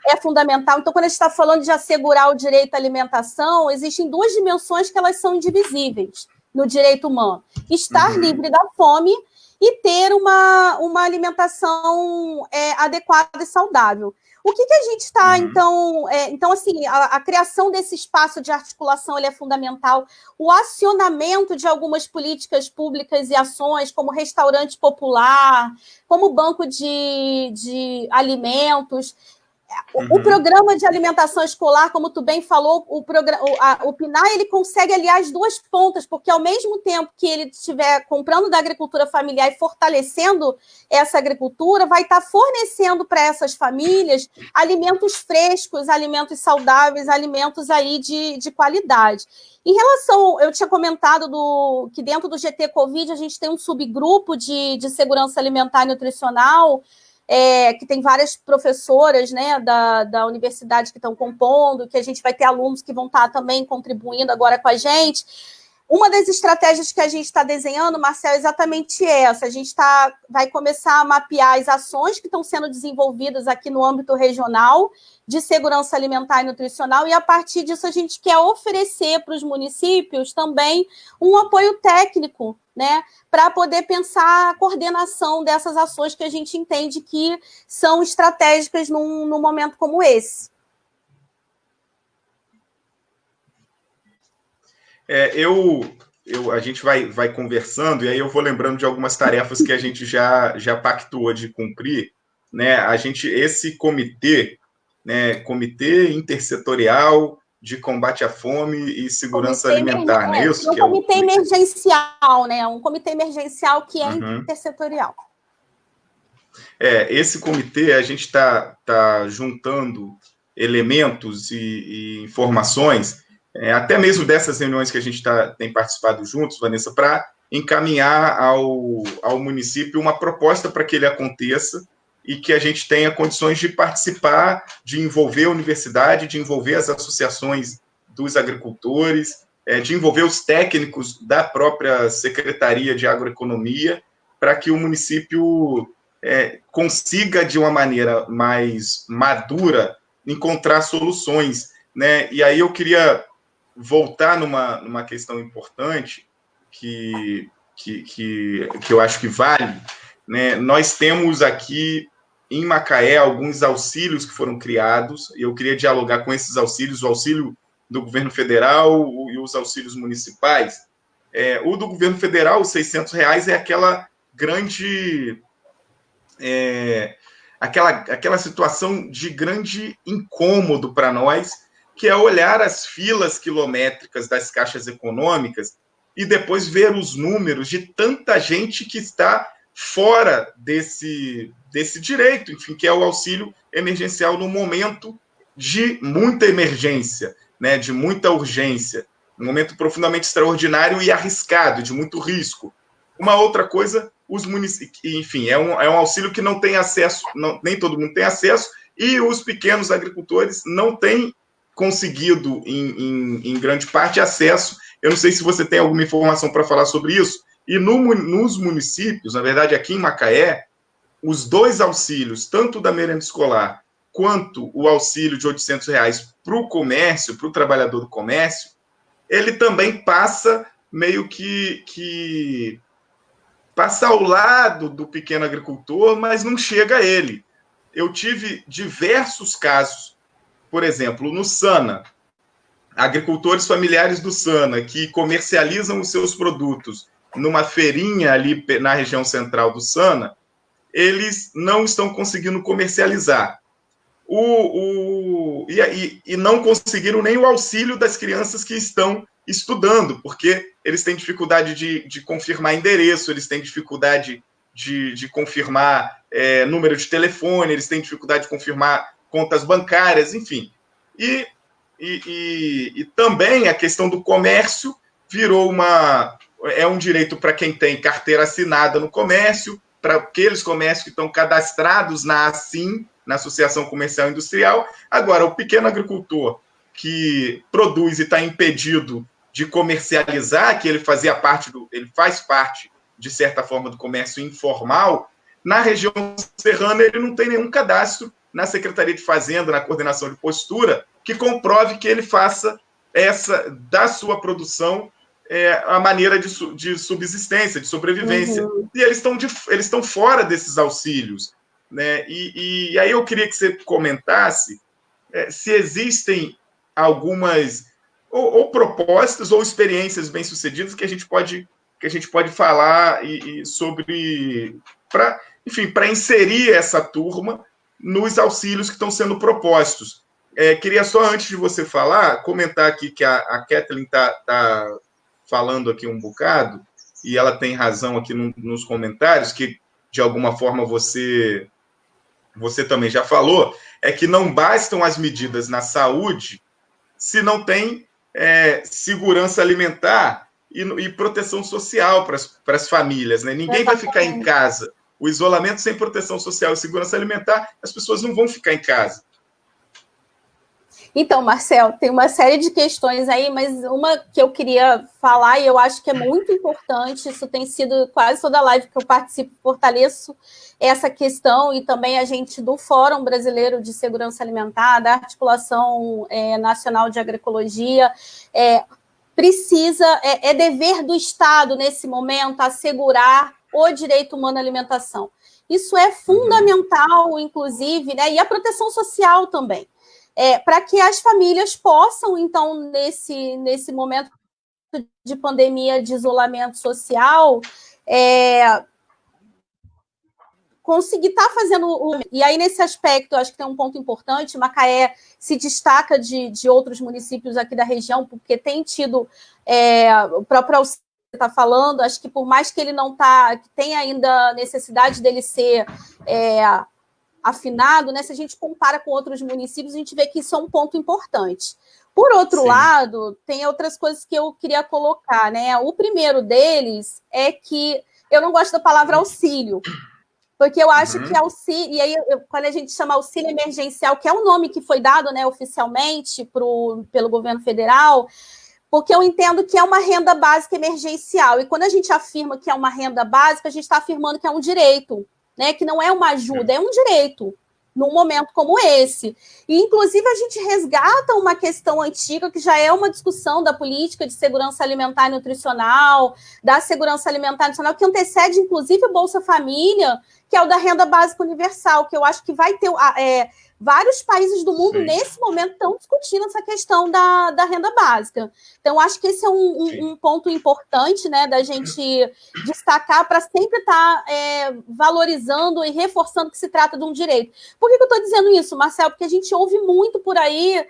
é fundamental. Então, quando a gente está falando de assegurar o direito à alimentação, existem 2 dimensões que elas são indivisíveis no direito humano: estar livre da fome e ter uma alimentação adequada e saudável. O que a gente está, então, assim, a criação desse espaço de articulação ele é fundamental, o acionamento de algumas políticas públicas e ações, como restaurante popular, como banco de alimentos. O programa de alimentação escolar, como tu bem falou, o PNAE, ele consegue aliar as duas pontas, porque ao mesmo tempo que ele estiver comprando da agricultura familiar e fortalecendo essa agricultura, vai estar fornecendo para essas famílias alimentos frescos, alimentos saudáveis, alimentos aí de qualidade. Em relação, eu tinha comentado que dentro do GT Covid a gente tem um subgrupo de segurança alimentar e nutricional, que tem várias professoras, né, da universidade que estão compondo, que a gente vai ter alunos que vão estar também contribuindo agora com a gente. Uma das estratégias que a gente está desenhando, Marcel, é exatamente essa. A gente vai começar a mapear as ações que estão sendo desenvolvidas aqui no âmbito regional de segurança alimentar e nutricional, e a partir disso a gente quer oferecer para os municípios também um apoio técnico, né, para poder pensar a coordenação dessas ações que a gente entende que são estratégicas num momento como esse. A gente vai conversando, e aí eu vou lembrando de algumas tarefas que a gente já pactuou de cumprir, né? Esse comitê, né, Comitê Intersetorial de Combate à Fome e Segurança Alimentar, não é isso? Um comitê emergencial, né? Um comitê emergencial que é intersetorial. Esse comitê, a gente está juntando elementos e informações, até mesmo dessas reuniões que a gente tem participado juntos, Vanessa, para encaminhar ao município uma proposta para que ele aconteça e que a gente tenha condições de participar, de envolver a universidade, de envolver as associações dos agricultores, de envolver os técnicos da própria Secretaria de Agroeconomia, para que o município consiga, de uma maneira mais madura, encontrar soluções, né? E aí eu queria voltar numa questão importante que eu acho que vale, né? Nós temos aqui em Macaé alguns auxílios que foram criados, e eu queria dialogar com esses auxílios, o auxílio do governo federal e os auxílios municipais. O do governo federal, os R$600, é aquela grande... aquela situação de grande incômodo para nós, que é olhar as filas quilométricas das caixas econômicas e depois ver os números de tanta gente que está fora desse direito, enfim, que é o auxílio emergencial no momento de muita emergência, né, de muita urgência, um momento profundamente extraordinário e arriscado, de muito risco. Uma outra coisa, os municípios, enfim, é um auxílio que não tem acesso, nem todo mundo tem acesso, e os pequenos agricultores não têm conseguido, em grande parte, acesso. Eu não sei se você tem alguma informação para falar sobre isso. E nos municípios, na verdade, aqui em Macaé, os dois auxílios, tanto da merenda escolar quanto o auxílio de R$800 para o comércio, para o trabalhador do comércio, ele também passa meio que passa ao lado do pequeno agricultor, mas não chega a ele. Eu tive diversos casos, por exemplo, no Sana, agricultores familiares do Sana, que comercializam os seus produtos numa feirinha ali na região central do Sana, eles não estão conseguindo comercializar. E não conseguiram nem o auxílio das crianças que estão estudando, porque eles têm dificuldade de confirmar endereço, eles têm dificuldade de confirmar número de telefone, eles têm dificuldade de confirmar contas bancárias, enfim. E também a questão do comércio virou um direito para quem tem carteira assinada no comércio, para aqueles comércios que estão cadastrados na ASIM, na Associação Comercial e Industrial. Agora, o pequeno agricultor que produz e está impedido de comercializar, que ele faz parte, de certa forma, do comércio informal, na região serrana ele não tem nenhum cadastro na Secretaria de Fazenda, na coordenação de postura, que comprove que ele faça da sua produção a maneira de subsistência, de sobrevivência. E eles estão fora desses auxílios, né? E aí eu queria que você comentasse se existem algumas ou propostas ou experiências bem-sucedidas que a gente pode falar sobre, para inserir essa turma, nos auxílios que estão sendo propostos. Queria só, antes de você falar, comentar aqui que a Kathleen está falando aqui um bocado, e ela tem razão aqui nos comentários, que de alguma forma você também já falou, é que não bastam as medidas na saúde se não tem segurança alimentar e proteção social para as famílias, né? Ninguém vai ficar em casa. O isolamento sem proteção social e segurança alimentar, as pessoas não vão ficar em casa. Então, Marcel, tem uma série de questões aí, mas uma que eu queria falar, e eu acho que é muito importante, isso tem sido quase toda live que eu participo, fortaleço essa questão, e também a gente do Fórum Brasileiro de Segurança Alimentar, da Articulação Nacional de Agroecologia, é dever do Estado, nesse momento, assegurar o direito humano à alimentação. Isso é fundamental, inclusive, né, e a proteção social também. Para que as famílias possam, então, nesse momento de pandemia, de isolamento social, conseguir estar fazendo... E aí, nesse aspecto, eu acho que tem um ponto importante, Macaé se destaca de outros municípios aqui da região, porque tem tido o próprio auxílio que você está falando, acho que por mais que ele não que tem ainda necessidade dele ser... afinado, né? Se a gente compara com outros municípios, a gente vê que isso é um ponto importante. Por outro lado, tem outras coisas que eu queria colocar, né? O primeiro deles é que eu não gosto da palavra auxílio, porque eu acho que auxílio, e aí quando a gente chama auxílio emergencial, que é um nome que foi dado, né, oficialmente pelo governo federal, porque eu entendo que é uma renda básica emergencial, e quando a gente afirma que é uma renda básica, a gente está afirmando que é um direito, né, que não é uma ajuda, é um direito, num momento como esse. E, inclusive, a gente resgata uma questão antiga, que já é uma discussão da política de segurança alimentar e nutricional, da segurança alimentar e nutricional, que antecede, inclusive, o Bolsa Família, que é o da renda básica universal, que eu acho que vai ter... vários países do mundo, nesse momento, estão discutindo essa questão da renda básica. Então, acho que esse é um ponto importante, né, da gente destacar para sempre estar valorizando e reforçando que se trata de um direito. Por que eu estou dizendo isso, Marcel? Porque a gente ouve muito por aí,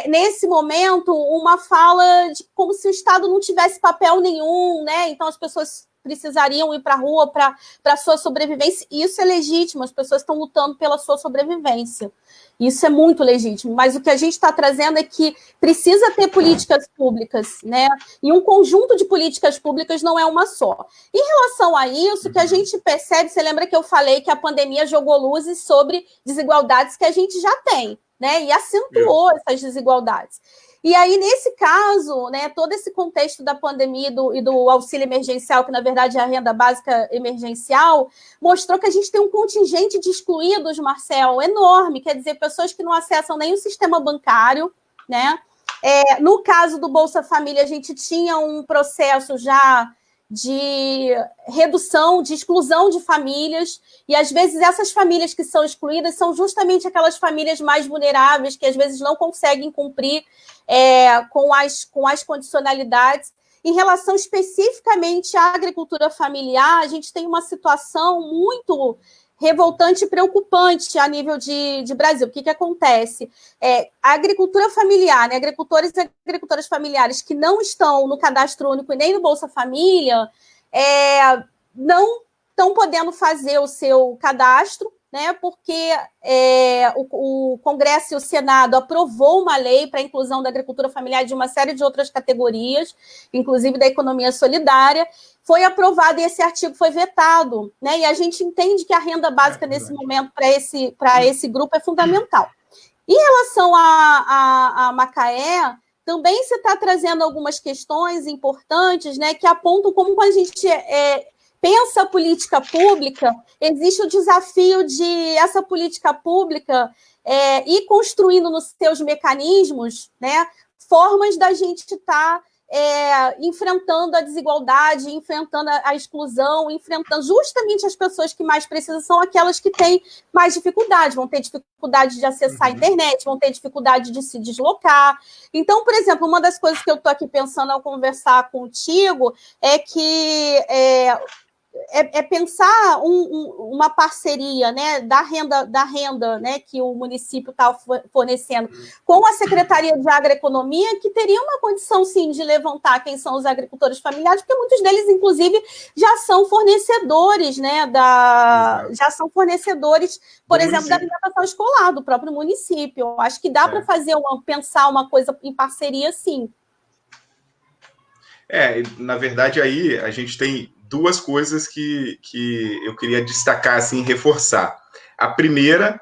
nesse momento, uma fala de como se o Estado não tivesse papel nenhum, né? Então, as pessoas precisariam ir para a rua para a sua sobrevivência. Isso é legítimo, as pessoas estão lutando pela sua sobrevivência. Isso é muito legítimo, mas o que a gente está trazendo é que precisa ter políticas públicas, né? E um conjunto de políticas públicas não é uma só. Em relação a isso, que a gente percebe, você lembra que eu falei que a pandemia jogou luzes sobre desigualdades que a gente já tem, né? E acentuou essas desigualdades. E aí, nesse caso, né, todo esse contexto da pandemia e do auxílio emergencial, que na verdade é a renda básica emergencial, mostrou que a gente tem um contingente de excluídos, Marcel, enorme, quer dizer, pessoas que não acessam nem o sistema bancário, né? No caso do Bolsa Família, a gente tinha um processo já de redução, de exclusão de famílias, e às vezes essas famílias que são excluídas são justamente aquelas famílias mais vulneráveis, que às vezes não conseguem cumprir com as condicionalidades. Em relação especificamente à agricultura familiar, a gente tem uma situação muito revoltante e preocupante a nível de Brasil. O que acontece? A agricultura familiar, né, agricultores e agricultoras familiares que não estão no cadastro único e nem no Bolsa Família, não estão podendo fazer o seu cadastro, né, porque o Congresso e o Senado aprovou uma lei para a inclusão da agricultura familiar de uma série de outras categorias, inclusive da economia solidária. Foi aprovado e esse artigo foi vetado, né? E a gente entende que a renda básica nesse momento para esse grupo é fundamental. Em relação a Macaé, também se está trazendo algumas questões importantes, né, que apontam como quando a gente pensa a política pública, existe o desafio de essa política pública ir construindo nos seus mecanismos, né, formas da gente estar enfrentando a desigualdade, enfrentando a exclusão, enfrentando justamente as pessoas que mais precisam, são aquelas que têm mais dificuldade, vão ter dificuldade de acessar a internet, vão ter dificuldade de se deslocar. Então, por exemplo, uma das coisas que eu estou aqui pensando ao conversar contigo é que pensar uma parceria, né, da renda, né, que o município está fornecendo com a Secretaria de Agroeconomia, que teria uma condição, sim, de levantar quem são os agricultores familiares, porque muitos deles, inclusive, já são fornecedores, né, já são fornecedores, por exemplo, da alimentação escolar do próprio município. Eu acho que dá para pensar uma coisa em parceria, sim. Na verdade, aí a gente tem duas coisas que eu queria destacar, assim, reforçar. A primeira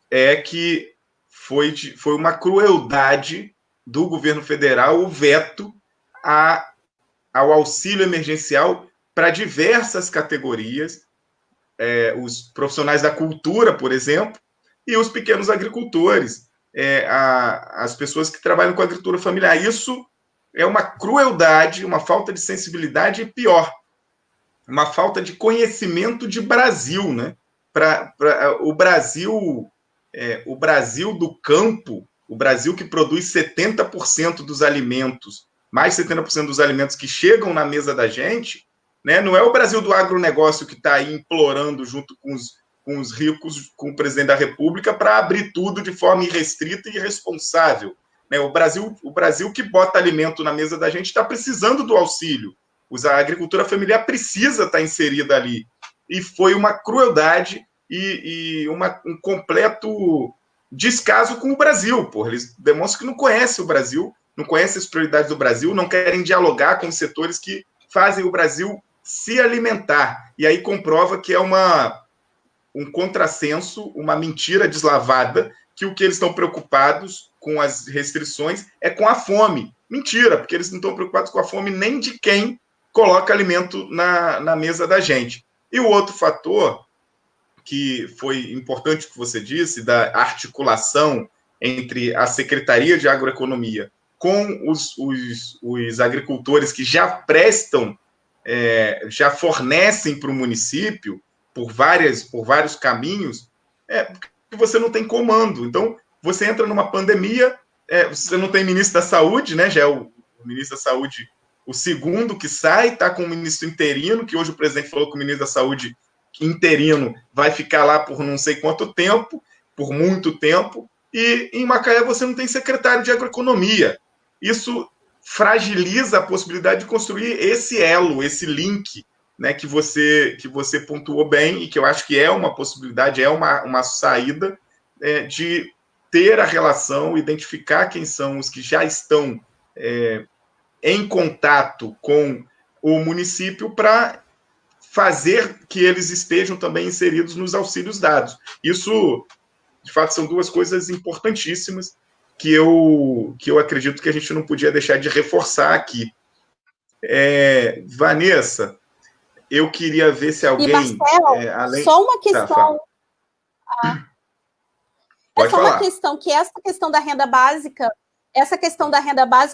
é que foi uma crueldade do governo federal o veto ao auxílio emergencial para diversas categorias, os profissionais da cultura, por exemplo, e os pequenos agricultores, as pessoas que trabalham com agricultura familiar. Isso é uma crueldade, uma falta de sensibilidade e, pior, uma falta de conhecimento de Brasil, né? O Brasil do campo, o Brasil que produz 70% dos alimentos, mais 70% dos alimentos que chegam na mesa da gente, né? Não é o Brasil do agronegócio que está aí implorando junto com os ricos, com o presidente da República, para abrir tudo de forma irrestrita e irresponsável. O Brasil que bota alimento na mesa da gente está precisando do auxílio. A agricultura familiar precisa estar inserida ali. E foi uma crueldade e um completo descaso com o Brasil. Porra. Eles demonstram que não conhecem o Brasil, não conhecem as prioridades do Brasil, não querem dialogar com os setores que fazem o Brasil se alimentar. E aí comprova que é um contrassenso, uma mentira deslavada, que o que eles estão preocupados com as restrições é com a fome. Mentira, porque eles não estão preocupados com a fome nem de quem coloca alimento na mesa da gente. E o outro fator, que foi importante que você disse, da articulação entre a Secretaria de Agroeconomia com os agricultores que já prestam, já fornecem para o município por vários caminhos, que você não tem comando. Então, você entra numa pandemia, você não tem ministro da Saúde, né? Já é o ministro da Saúde o segundo que sai, está com o ministro interino, que hoje o presidente falou que o ministro da Saúde interino vai ficar lá por não sei quanto tempo, por muito tempo, e em Macaé você não tem secretário de agroeconomia. Isso fragiliza a possibilidade de construir esse elo, esse link, né, que você pontuou bem e que eu acho que é uma possibilidade, é uma saída de ter a relação, identificar quem são os que já estão em contato com o município para fazer que eles estejam também inseridos nos auxílios dados. Isso, de fato, são duas coisas importantíssimas que eu acredito que a gente não podia deixar de reforçar aqui. Vanessa, eu queria ver se alguém... E, Marcelo, só uma questão... Pode falar. Uma questão, que essa questão da renda básica,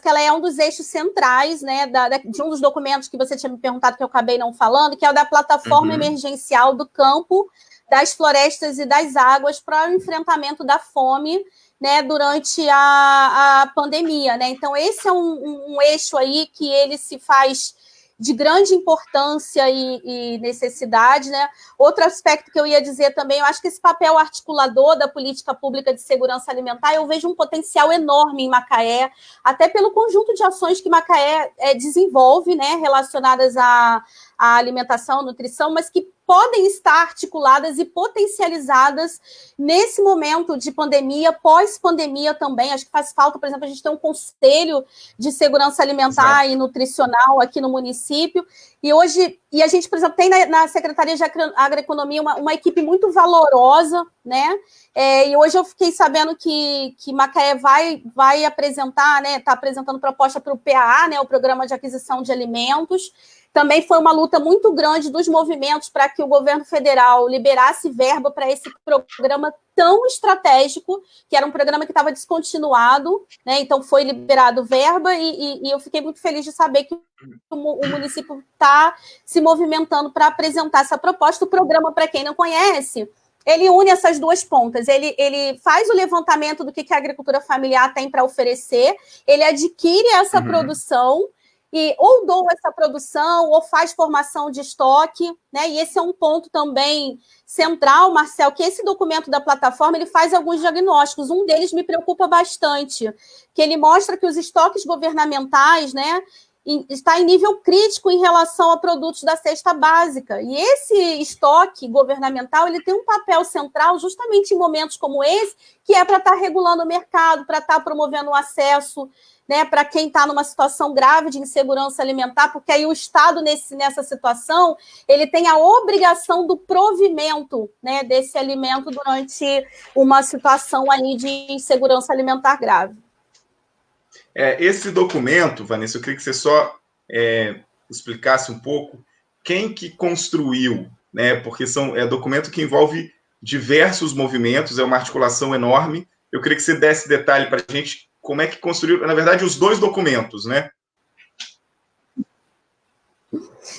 ela é um dos eixos centrais, né, de um dos documentos que você tinha me perguntado, que eu acabei não falando, que é o da plataforma emergencial do campo, das florestas e das águas para o enfrentamento da fome, né, durante a pandemia, né? Então, esse é um eixo aí que ele se faz de grande importância e necessidade, né? Outro aspecto que eu ia dizer também, eu acho que esse papel articulador da política pública de segurança alimentar, eu vejo um potencial enorme em Macaé, até pelo conjunto de ações que Macaé desenvolve, né, relacionadas à alimentação, nutrição, mas que podem estar articuladas e potencializadas nesse momento de pandemia, pós-pandemia também. Acho que faz falta, por exemplo, a gente ter um conselho de segurança alimentar e nutricional aqui no município. E a gente, por exemplo, tem na Secretaria de Agroeconomia uma equipe muito valorosa, né? E hoje eu fiquei sabendo que Macaé vai apresentar, né? Está apresentando proposta para o PAA, né? O Programa de Aquisição de Alimentos. Também foi uma luta muito grande dos movimentos para que o governo federal liberasse verba para esse programa tão estratégico, que era um programa que estava descontinuado, né? Então foi liberado verba e eu fiquei muito feliz de saber que o município está se movimentando para apresentar essa proposta. O programa, para quem não conhece, ele une essas duas pontas. Ele faz o levantamento do que a agricultura familiar tem para oferecer, ele adquire essa produção e ou doa essa produção ou faz formação de estoque, né? E esse é um ponto também central, Marcel, que esse documento da plataforma ele faz alguns diagnósticos. Um deles me preocupa bastante, que ele mostra que os estoques governamentais, né, está em nível crítico em relação a produtos da cesta básica. E esse estoque governamental ele tem um papel central justamente em momentos como esse, que é para estar regulando o mercado, para estar promovendo o acesso, né, para quem está numa situação grave de insegurança alimentar, porque aí o Estado, nessa situação, ele tem a obrigação do provimento, né, desse alimento durante uma situação aí de insegurança alimentar grave. Esse documento, Vanessa, eu queria que você só explicasse um pouco quem que construiu, né? Porque é documento que envolve diversos movimentos, é uma articulação enorme. Eu queria que você desse detalhe para a gente como é que construiu, na verdade, os dois documentos, né?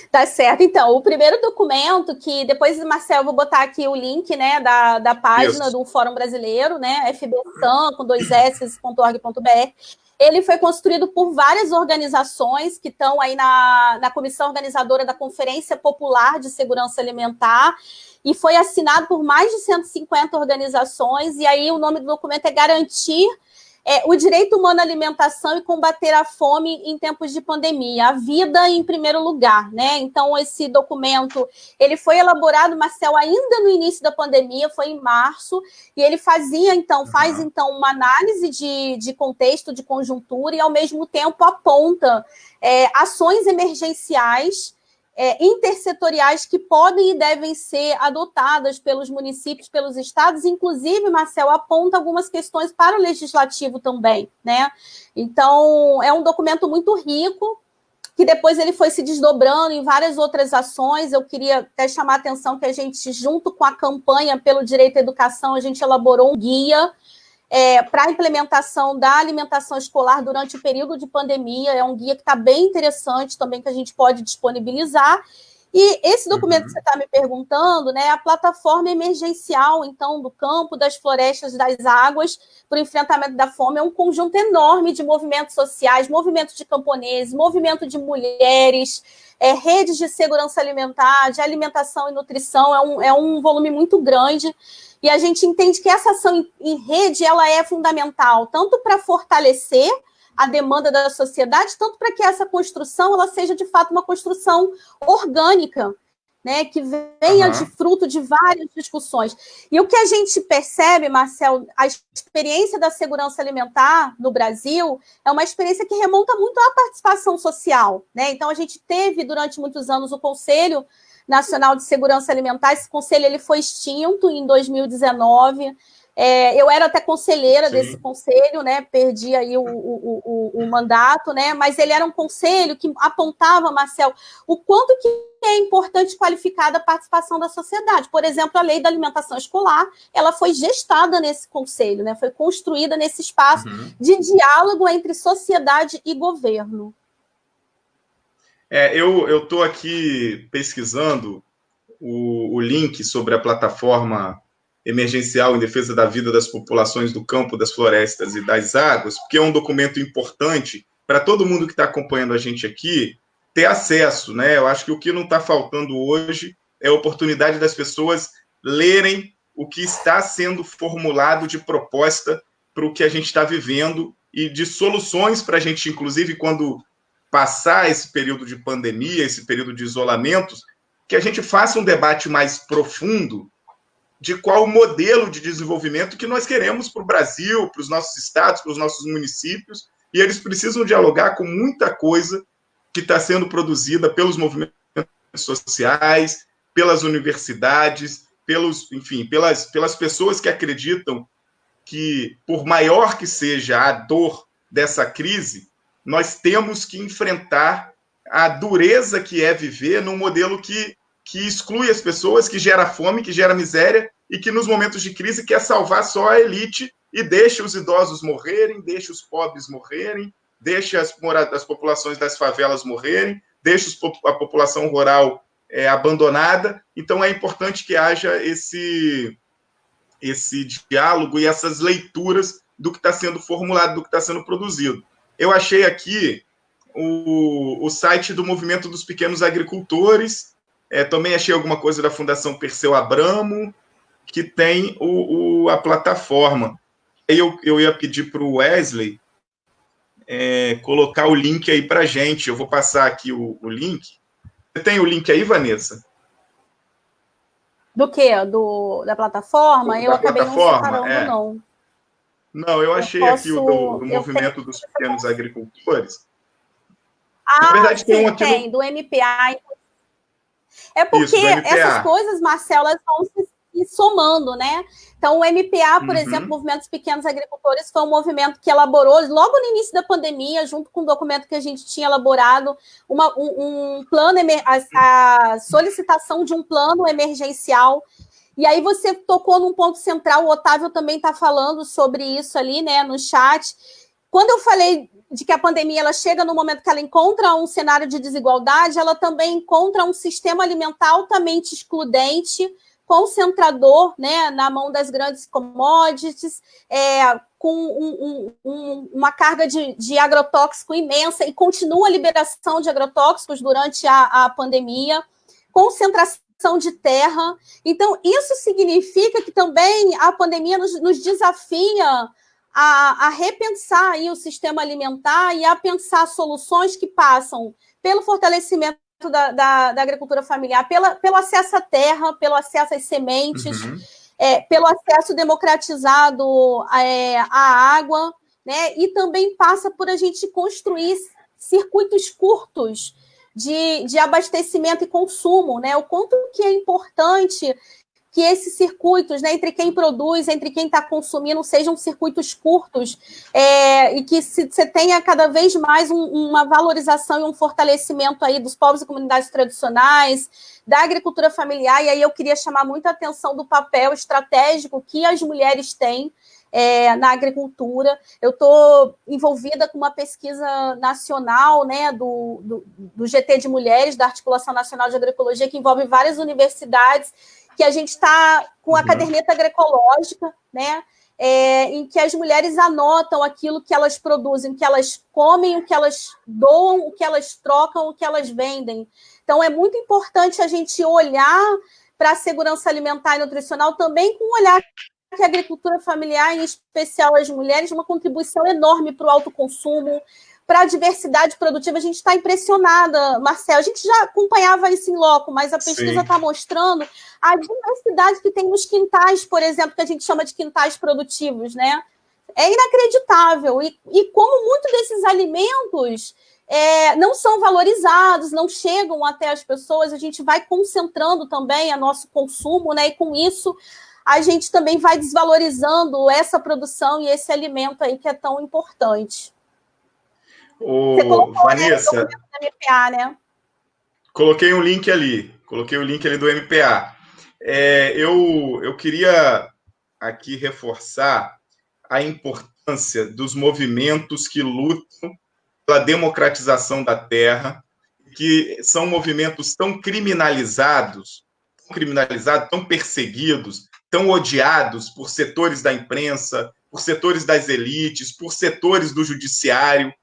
Tá certo. Então, o primeiro documento, que depois, Marcel, eu vou botar aqui o link, né, da página do Fórum Brasileiro, né, FBSAM, com 2s.org.br, ele foi construído por várias organizações que estão aí na comissão organizadora da Conferência Popular de Segurança Alimentar, e foi assinado por mais de 150 organizações, e aí o nome do documento é Garantir o direito humano à alimentação e combater a fome em tempos de pandemia, a vida em primeiro lugar, né? Então, esse documento, ele foi elaborado, Marcel, ainda no início da pandemia, foi em março, e ele faz uma análise de contexto, de conjuntura, e ao mesmo tempo aponta ações emergenciais intersetoriais que podem e devem ser adotadas pelos municípios, pelos estados, inclusive, Marcel, aponta algumas questões para o legislativo também, né? Então, é um documento muito rico, que depois ele foi se desdobrando em várias outras ações. Eu queria até chamar a atenção que a gente, junto com a campanha pelo direito à educação, a gente elaborou um guia para a implementação da alimentação escolar durante o período de pandemia. É um guia que está bem interessante também, que a gente pode disponibilizar. E esse documento que você está me perguntando, né, é a plataforma emergencial, então, do campo, das florestas, das águas, para o enfrentamento da fome. É um conjunto enorme de movimentos sociais, movimento de camponeses, movimento de mulheres, redes de segurança alimentar, de alimentação e nutrição. É um volume muito grande. E a gente entende que essa ação em rede ela é fundamental, tanto para fortalecer a demanda da sociedade, tanto para que essa construção ela seja, de fato, uma construção orgânica, né, que venha de fruto de várias discussões. E o que a gente percebe, Marcel, a experiência da segurança alimentar no Brasil é uma experiência que remonta muito à participação social, né? Então, a gente teve, durante muitos anos, o Conselho Nacional de Segurança Alimentar. Esse conselho ele foi extinto em 2019. Eu era até conselheira desse conselho, né? Perdi aí o mandato, né? Mas ele era um conselho que apontava, Marcel, o quanto que é importante qualificar a participação da sociedade. Por exemplo, a lei da alimentação escolar, ela foi gestada nesse conselho, né? Foi construída nesse espaço de diálogo entre sociedade e governo. Eu estou aqui pesquisando o link sobre a plataforma emergencial em defesa da vida das populações do campo, das florestas e das águas, porque é um documento importante para todo mundo que está acompanhando a gente aqui ter acesso, né? Eu acho que o que não está faltando hoje é a oportunidade das pessoas lerem o que está sendo formulado de proposta para o que a gente está vivendo e de soluções para a gente, inclusive, quando passar esse período de pandemia, esse período de isolamentos, que a gente faça um debate mais profundo de qual o modelo de desenvolvimento que nós queremos para o Brasil, para os nossos estados, para os nossos municípios, e eles precisam dialogar com muita coisa que está sendo produzida pelos movimentos sociais, pelas universidades, pelas pessoas que acreditam que, por maior que seja a dor dessa crise, nós temos que enfrentar a dureza que é viver num modelo que exclui as pessoas, que gera fome, que gera miséria e que, nos momentos de crise, quer salvar só a elite e deixa os idosos morrerem, deixa os pobres morrerem, deixa as populações das favelas morrerem, deixa a população rural abandonada. Então, é importante que haja esse diálogo e essas leituras do que está sendo formulado, do que está sendo produzido. Eu achei aqui o site do Movimento dos Pequenos Agricultores, também achei alguma coisa da Fundação Perseu Abramo, que tem a plataforma. Aí eu ia pedir para o Wesley colocar o link aí para a gente. Eu vou passar aqui o link. Você tem o link aí, Vanessa? Do quê? Da plataforma? Eu acabei não separando, não. Não, eu achei aqui o do Movimento dos Pequenos Agricultores. Na verdade, sim, tem, do MPA. É porque essas coisas, Marcelo, elas vão se somando, né? Então, o MPA, por exemplo, Movimento dos Pequenos Agricultores, foi um movimento que elaborou, logo no início da pandemia, junto com o documento que a gente tinha elaborado, um plano, a solicitação de um plano emergencial. E aí você tocou num ponto central, o Otávio também está falando sobre isso ali, né, no chat. Quando eu falei de que a pandemia ela chega no momento que ela encontra um cenário de desigualdade, ela também encontra um sistema alimentar altamente excludente, concentrador, né, na mão das grandes commodities, com uma carga de agrotóxico imensa, e continua a liberação de agrotóxicos durante a pandemia, concentração de terra. Então, isso significa que também a pandemia nos desafia a repensar aí o sistema alimentar e a pensar soluções que passam pelo fortalecimento da agricultura familiar, pelo acesso à terra, pelo acesso às sementes, pelo acesso democratizado à água, né? E também passa por a gente construir circuitos curtos de abastecimento e consumo, né? O quanto que é importante que esses circuitos, né, entre quem produz, entre quem está consumindo, sejam circuitos curtos, e que você tenha cada vez mais uma valorização e um fortalecimento aí dos povos e comunidades tradicionais, da agricultura familiar. E aí eu queria chamar muita atenção do papel estratégico que as mulheres têm na agricultura. Eu estou envolvida com uma pesquisa nacional, né, do GT de Mulheres, da Articulação Nacional de Agroecologia, que envolve várias universidades, que a gente está com a caderneta agroecológica, né, em que as mulheres anotam aquilo que elas produzem, o que elas comem, o que elas doam, o que elas trocam, o que elas vendem. Então, é muito importante a gente olhar para a segurança alimentar e nutricional também com um olhar que a agricultura familiar, em especial as mulheres, uma contribuição enorme para o autoconsumo, para a diversidade produtiva. A gente está impressionada, Marcelo. A gente já acompanhava isso em loco, mas a pesquisa está mostrando a diversidade que tem nos quintais, por exemplo, que a gente chama de quintais produtivos, né? É inacreditável. E como muitos desses alimentos não são valorizados, não chegam até as pessoas, a gente vai concentrando também o nosso consumo, né? E com isso a gente também vai desvalorizando essa produção e esse alimento aí que é tão importante. Você colocou, Vanessa, o do MPA, né? Coloquei o link ali do MPA. Eu queria aqui reforçar a importância dos movimentos que lutam pela democratização da terra, que são movimentos tão criminalizados, tão perseguidos, tão odiados por setores da imprensa, por setores das elites, por setores do judiciário.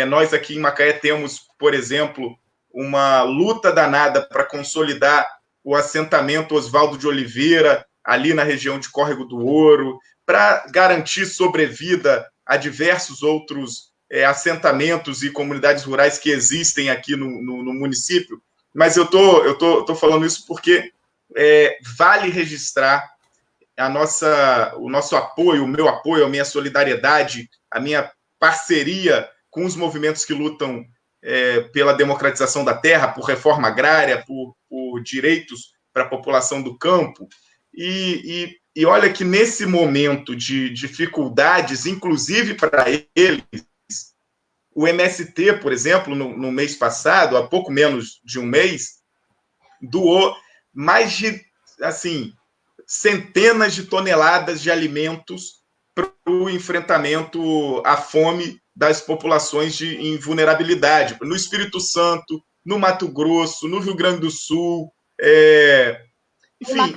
Nós aqui em Macaé temos, por exemplo, uma luta danada para consolidar o assentamento Oswaldo de Oliveira, ali na região de Córrego do Ouro, para garantir sobrevida a diversos outros assentamentos e comunidades rurais que existem aqui no município. Mas eu tô falando isso porque vale registrar o nosso apoio, o meu apoio, a minha solidariedade, a minha parceria com os movimentos que lutam pela democratização da terra, por reforma agrária, por direitos para a população do campo. E olha que nesse momento de dificuldades, inclusive para eles, o MST, por exemplo, no mês passado, há pouco menos de um mês, doou mais de, centenas de toneladas de alimentos para o enfrentamento à fome das populações em vulnerabilidade, no Espírito Santo, no Mato Grosso, no Rio Grande do Sul, enfim,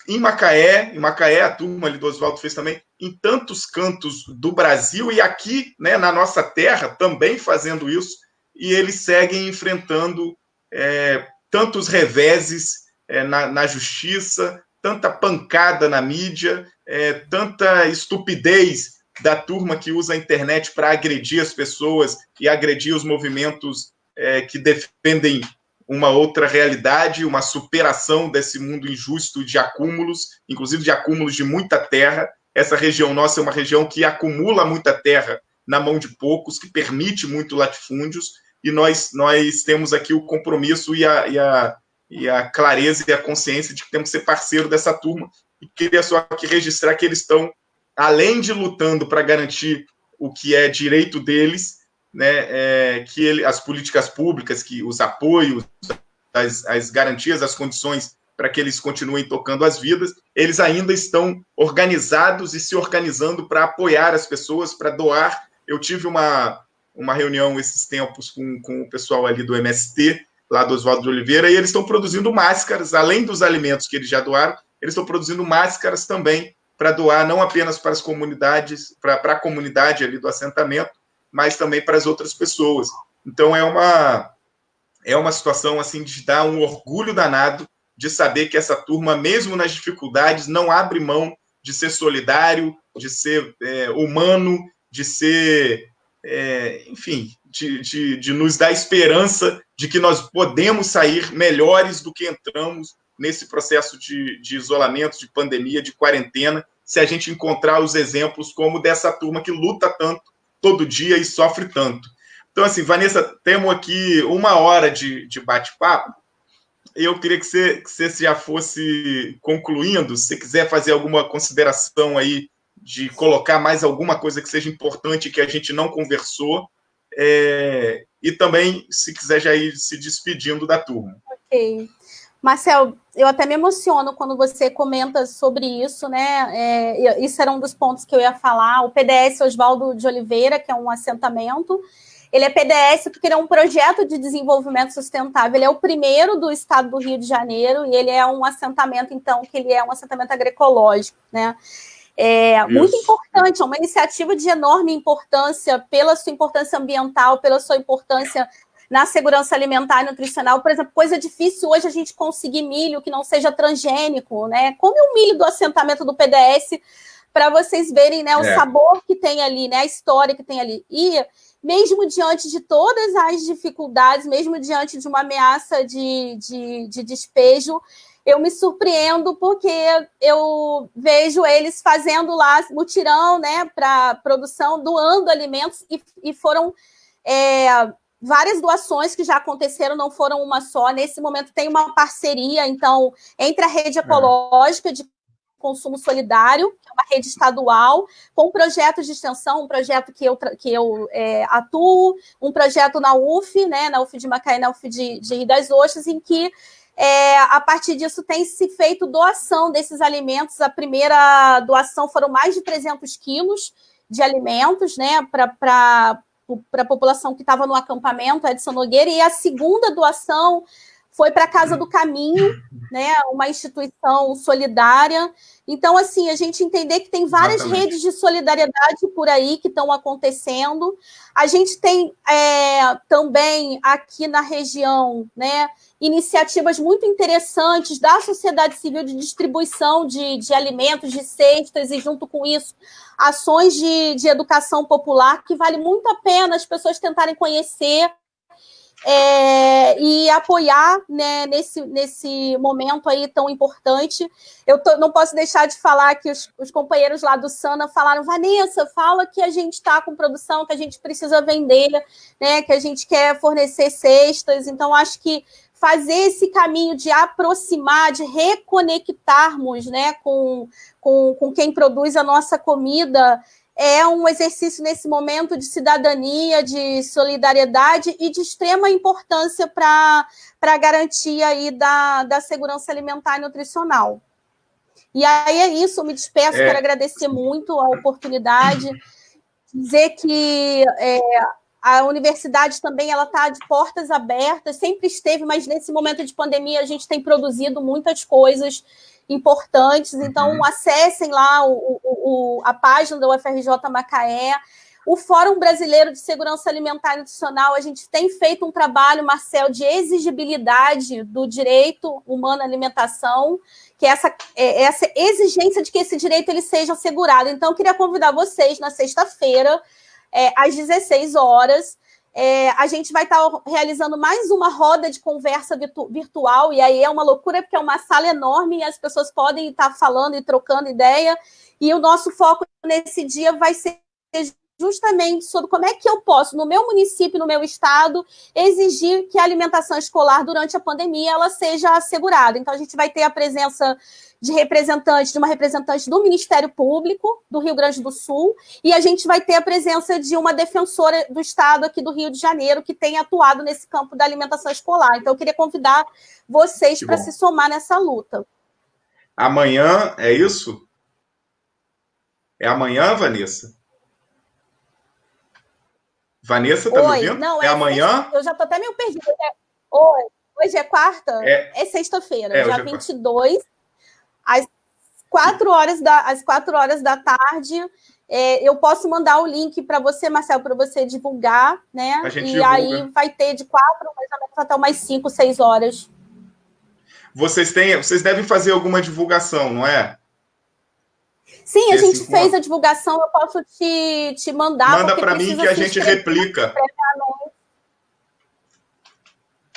em Macaé, a turma ali do Oswaldo fez também, em tantos cantos do Brasil, e aqui, né, na nossa terra, também fazendo isso, e eles seguem enfrentando tantos reveses na justiça, tanta pancada na mídia, tanta estupidez da turma que usa a internet para agredir as pessoas e agredir os movimentos que defendem uma outra realidade, uma superação desse mundo injusto de acúmulos, inclusive de acúmulos de muita terra. Essa região nossa é uma região que acumula muita terra na mão de poucos, que permite muito latifúndios, e nós temos aqui o compromisso e a clareza e a consciência de que temos que ser parceiro dessa turma. E queria só aqui registrar que eles estão, além de lutando para garantir o que é direito deles, né, as políticas públicas, que os apoios, as garantias, as condições para que eles continuem tocando as vidas, eles ainda estão organizados e se organizando para apoiar as pessoas, para doar. Eu tive uma reunião esses tempos com o pessoal ali do MST, lá do Oswaldo de Oliveira, e eles estão produzindo máscaras, além dos alimentos que eles já doaram, eles estão produzindo máscaras também para doar, não apenas para as comunidades, para a comunidade ali do assentamento, mas também para as outras pessoas. Então, é uma situação assim de dar um orgulho danado de saber que essa turma, mesmo nas dificuldades, não abre mão de ser solidário, de ser humano, de ser, enfim, de nos dar esperança de que nós podemos sair melhores do que entramos nesse processo de isolamento, de pandemia, de quarentena, se a gente encontrar os exemplos como dessa turma que luta tanto todo dia e sofre tanto. Então, assim, Vanessa, temos aqui 1 hora de bate-papo. Eu queria que você já fosse concluindo, se você quiser fazer alguma consideração aí, de colocar mais alguma coisa que seja importante que a gente não conversou, e também, se quiser, já ir se despedindo da turma. Ok. Marcel, eu até me emociono quando você comenta sobre isso, né? Isso era um dos pontos que eu ia falar. O PDS Oswaldo de Oliveira, que é um assentamento, ele é PDS porque ele é um projeto de desenvolvimento sustentável. Ele é o primeiro do estado do Rio de Janeiro e ele é um assentamento, então, que ele é um assentamento agroecológico, né? Muito importante, é uma iniciativa de enorme importância pela sua importância ambiental, pela sua importância na segurança alimentar e nutricional. Por exemplo, coisa difícil hoje a gente conseguir milho que não seja transgênico, né? Come o milho do assentamento do PDS para vocês verem, né, o sabor que tem ali, né, a história que tem ali. E mesmo diante de todas as dificuldades, mesmo diante de uma ameaça de despejo, eu me surpreendo porque eu vejo eles fazendo lá mutirão, né, para produção, doando alimentos, e foram várias doações que já aconteceram, não foram uma só. Nesse momento tem uma parceria, então, entre a rede ecológica de consumo solidário, que é uma rede estadual, com projetos de extensão, um projeto que eu atuo, um projeto na UF, né, na UF de Macaé, na UF de Rio das Ostras, em que a partir disso tem se feito doação desses alimentos. A primeira doação foram mais de 300 quilos de alimentos, né, para a população que estava no acampamento, Edson Nogueira, e a segunda doação foi para a Casa do Caminho, né, uma instituição solidária. Então, assim, a gente entender que tem várias redes de solidariedade por aí que estão acontecendo. A gente tem também aqui na região, né, iniciativas muito interessantes da sociedade civil de distribuição de alimentos, de cestas, e junto com isso, ações de educação popular, que vale muito a pena as pessoas tentarem conhecer e apoiar, né, nesse momento aí tão importante. Eu não posso deixar de falar que os companheiros lá do Sana falaram: Vanessa, fala que a gente está com produção, que a gente precisa vender, né, que a gente quer fornecer cestas. Então, acho que fazer esse caminho de aproximar, de reconectarmos, né, com quem produz a nossa comida, é um exercício nesse momento de cidadania, de solidariedade e de extrema importância para a garantia aí da segurança alimentar e nutricional. E aí é isso, eu me despeço, quero agradecer muito a oportunidade, dizer que a universidade também está de portas abertas, sempre esteve, mas nesse momento de pandemia a gente tem produzido muitas coisas importantes. Então, acessem lá a página da UFRJ Macaé. O Fórum Brasileiro de Segurança Alimentar e Nutricional, a gente tem feito um trabalho, Marcel, de exigibilidade do direito humano à alimentação, que é essa exigência de que esse direito ele seja assegurado. Então, eu queria convidar vocês, na sexta-feira, às 16 horas, a gente vai estar realizando mais uma roda de conversa virtual, e aí é uma loucura, porque é uma sala enorme, e as pessoas podem estar falando e trocando ideia, e o nosso foco nesse dia vai ser justamente sobre como é que eu posso, no meu município, no meu estado, exigir que a alimentação escolar durante a pandemia ela seja assegurada. Então, a gente vai ter a presença de uma representante do Ministério Público do Rio Grande do Sul, e a gente vai ter a presença de uma defensora do estado aqui do Rio de Janeiro, que tem atuado nesse campo da alimentação escolar. Então, eu queria convidar vocês para se somar nessa luta. Amanhã, é isso? É amanhã, Vanessa? Vanessa, tá me ouvindo? Não, é amanhã? Eu já tô até meio perdida. Hoje é quarta? É sexta-feira, dia 22, às 4 horas da tarde. Eu posso mandar o link para você, Marcelo, para você divulgar, né? A gente divulga. Aí vai ter de 4 mais ou menos até umas 5, 6 horas. Vocês devem fazer alguma divulgação, não é? Sim, a gente fez a divulgação, eu posso te mandar. Manda para mim que a gente replica.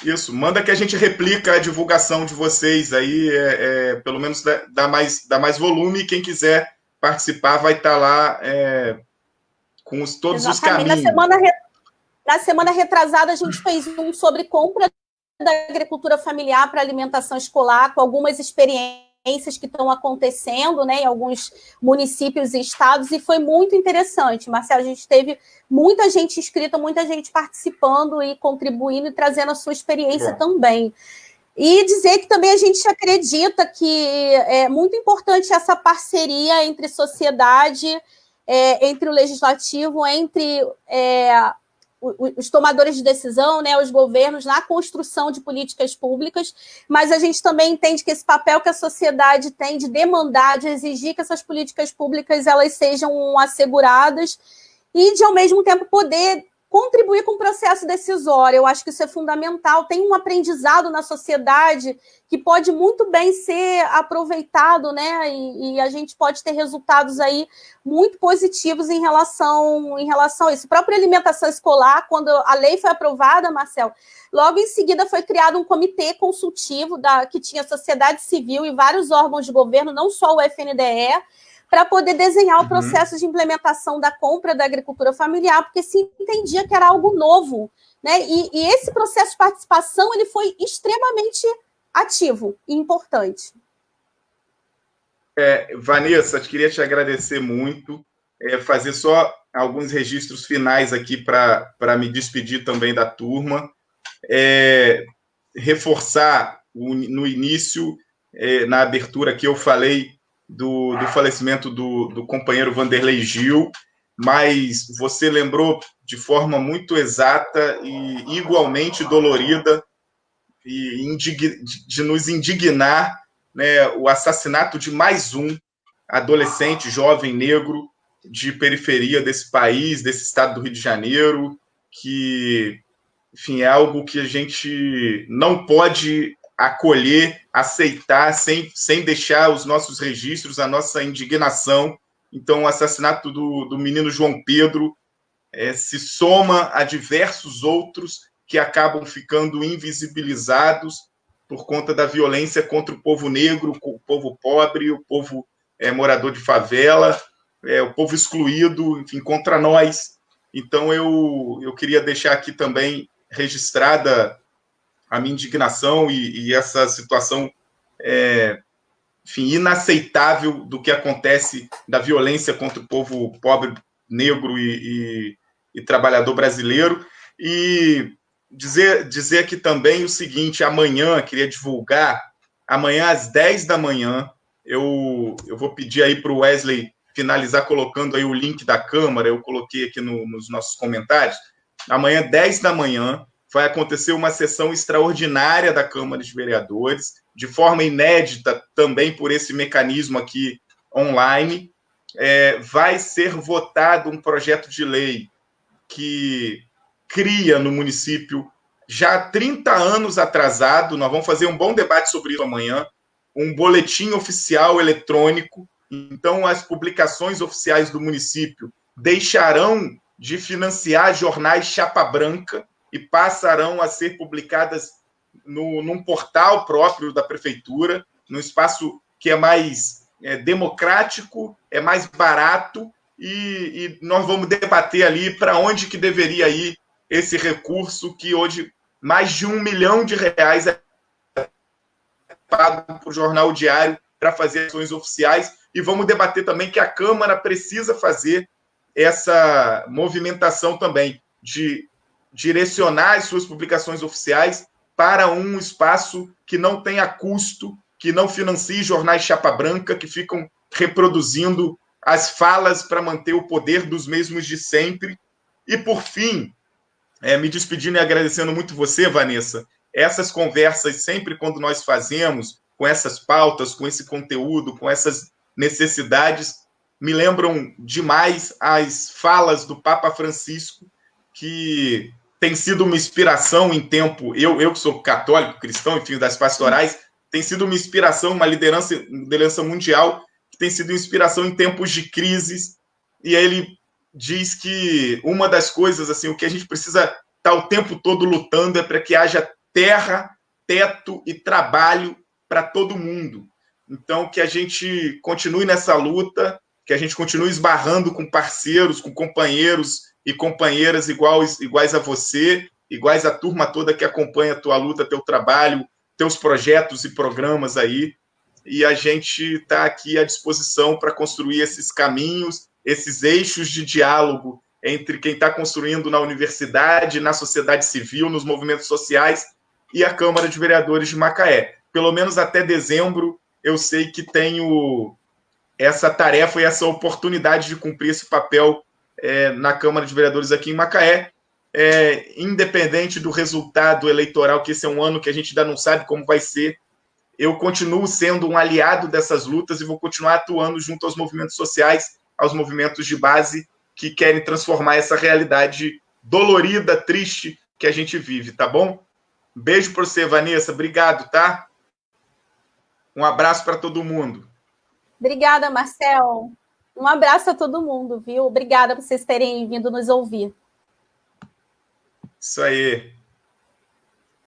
Isso, manda que a gente replica a divulgação de vocês aí, pelo menos dá mais volume, e quem quiser participar vai estar lá com todos os caminhos. Na semana retrasada, a gente fez um sobre compra da agricultura familiar para alimentação escolar, com algumas experiências que estão acontecendo, né, em alguns municípios e estados, e foi muito interessante, Marcelo. A gente teve muita gente inscrita, muita gente participando e contribuindo e trazendo a sua experiência também. E dizer que também a gente acredita que é muito importante essa parceria entre sociedade, entre o legislativo, entre os tomadores de decisão, né, os governos, na construção de políticas públicas, mas a gente também entende que esse papel que a sociedade tem de demandar, de exigir que essas políticas públicas elas sejam asseguradas e de, ao mesmo tempo, poder contribuir com o processo decisório. Eu acho que isso é fundamental. Tem um aprendizado na sociedade que pode muito bem ser aproveitado, né? E a gente pode ter resultados aí muito positivos em relação a isso. A própria alimentação escolar, quando a lei foi aprovada, Marcel, logo em seguida foi criado um comitê consultivo que tinha sociedade civil e vários órgãos de governo, não só o FNDE, para poder desenhar o processo de implementação da compra da agricultura familiar, porque se entendia que era algo novo, né? E esse processo de participação ele foi extremamente ativo e importante. Vanessa, queria te agradecer muito, fazer só alguns registros finais aqui para me despedir também da turma, reforçar no início, na abertura que eu falei do falecimento do companheiro Vanderlei Gil, mas você lembrou de forma muito exata e igualmente dolorida e de nos indignar, né, o assassinato de mais um adolescente, jovem negro de periferia desse país, desse estado do Rio de Janeiro, que, enfim, é algo que a gente não pode acolher, aceitar, sem deixar os nossos registros, a nossa indignação. Então, o assassinato do menino João Pedro se soma a diversos outros que acabam ficando invisibilizados por conta da violência contra o povo negro, o povo pobre, o povo morador de favela, o povo excluído, enfim, contra nós. Então, eu queria deixar aqui também registrada a minha indignação e essa situação, enfim, inaceitável do que acontece, da violência contra o povo pobre, negro e trabalhador brasileiro. E dizer aqui também o seguinte: amanhã, queria divulgar, amanhã às 10 da manhã, eu vou pedir aí para o Wesley finalizar colocando aí o link da Câmara, eu coloquei aqui nos nossos comentários. Amanhã, 10 da manhã, vai acontecer uma sessão extraordinária da Câmara de Vereadores, de forma inédita também por esse mecanismo aqui online. Vai ser votado um projeto de lei que cria no município, já há 30 anos atrasado, nós vamos fazer um bom debate sobre isso amanhã, um boletim oficial eletrônico. Então, as publicações oficiais do município deixarão de financiar jornais chapa branca e passarão a ser publicadas num portal próprio da prefeitura, num espaço que é mais democrático, é mais barato, e nós vamos debater ali para onde que deveria ir esse recurso, que hoje mais de R$1 milhão é pago para o Jornal Diário para fazer ações oficiais, e vamos debater também que a Câmara precisa fazer essa movimentação também, de direcionar as suas publicações oficiais para um espaço que não tenha custo, que não financie jornais chapa branca, que ficam reproduzindo as falas para manter o poder dos mesmos de sempre. E, por fim, me despedindo e agradecendo muito você, Vanessa, essas conversas, sempre quando nós fazemos, com essas pautas, com esse conteúdo, com essas necessidades, me lembram demais as falas do Papa Francisco, que tem sido uma inspiração em tempo, eu que sou católico, cristão, enfim, das pastorais, tem sido uma inspiração, uma liderança mundial, que tem sido inspiração em tempos de crises, e ele diz que uma das coisas, assim, o que a gente precisa estar o tempo todo lutando é para que haja terra, teto e trabalho para todo mundo. Então, que a gente continue nessa luta, que a gente continue esbarrando com parceiros, com companheiros e companheiras iguais a você, iguais à turma toda que acompanha a tua luta, teu trabalho, teus projetos e programas aí, e a gente está aqui à disposição para construir esses caminhos, esses eixos de diálogo entre quem está construindo na universidade, na sociedade civil, nos movimentos sociais e a Câmara de Vereadores de Macaé. Pelo menos até dezembro, eu sei que tenho essa tarefa e essa oportunidade de cumprir esse papel na Câmara de Vereadores aqui em Macaé, independente do resultado eleitoral, que esse é um ano que a gente ainda não sabe como vai ser, eu continuo sendo um aliado dessas lutas e vou continuar atuando junto aos movimentos sociais, aos movimentos de base que querem transformar essa realidade dolorida, triste que a gente vive, tá bom? Beijo para você, Vanessa. Obrigado, tá? Um abraço para todo mundo. Obrigada, Marcel. Um abraço a todo mundo, viu? Obrigada por vocês terem vindo nos ouvir. Isso aí.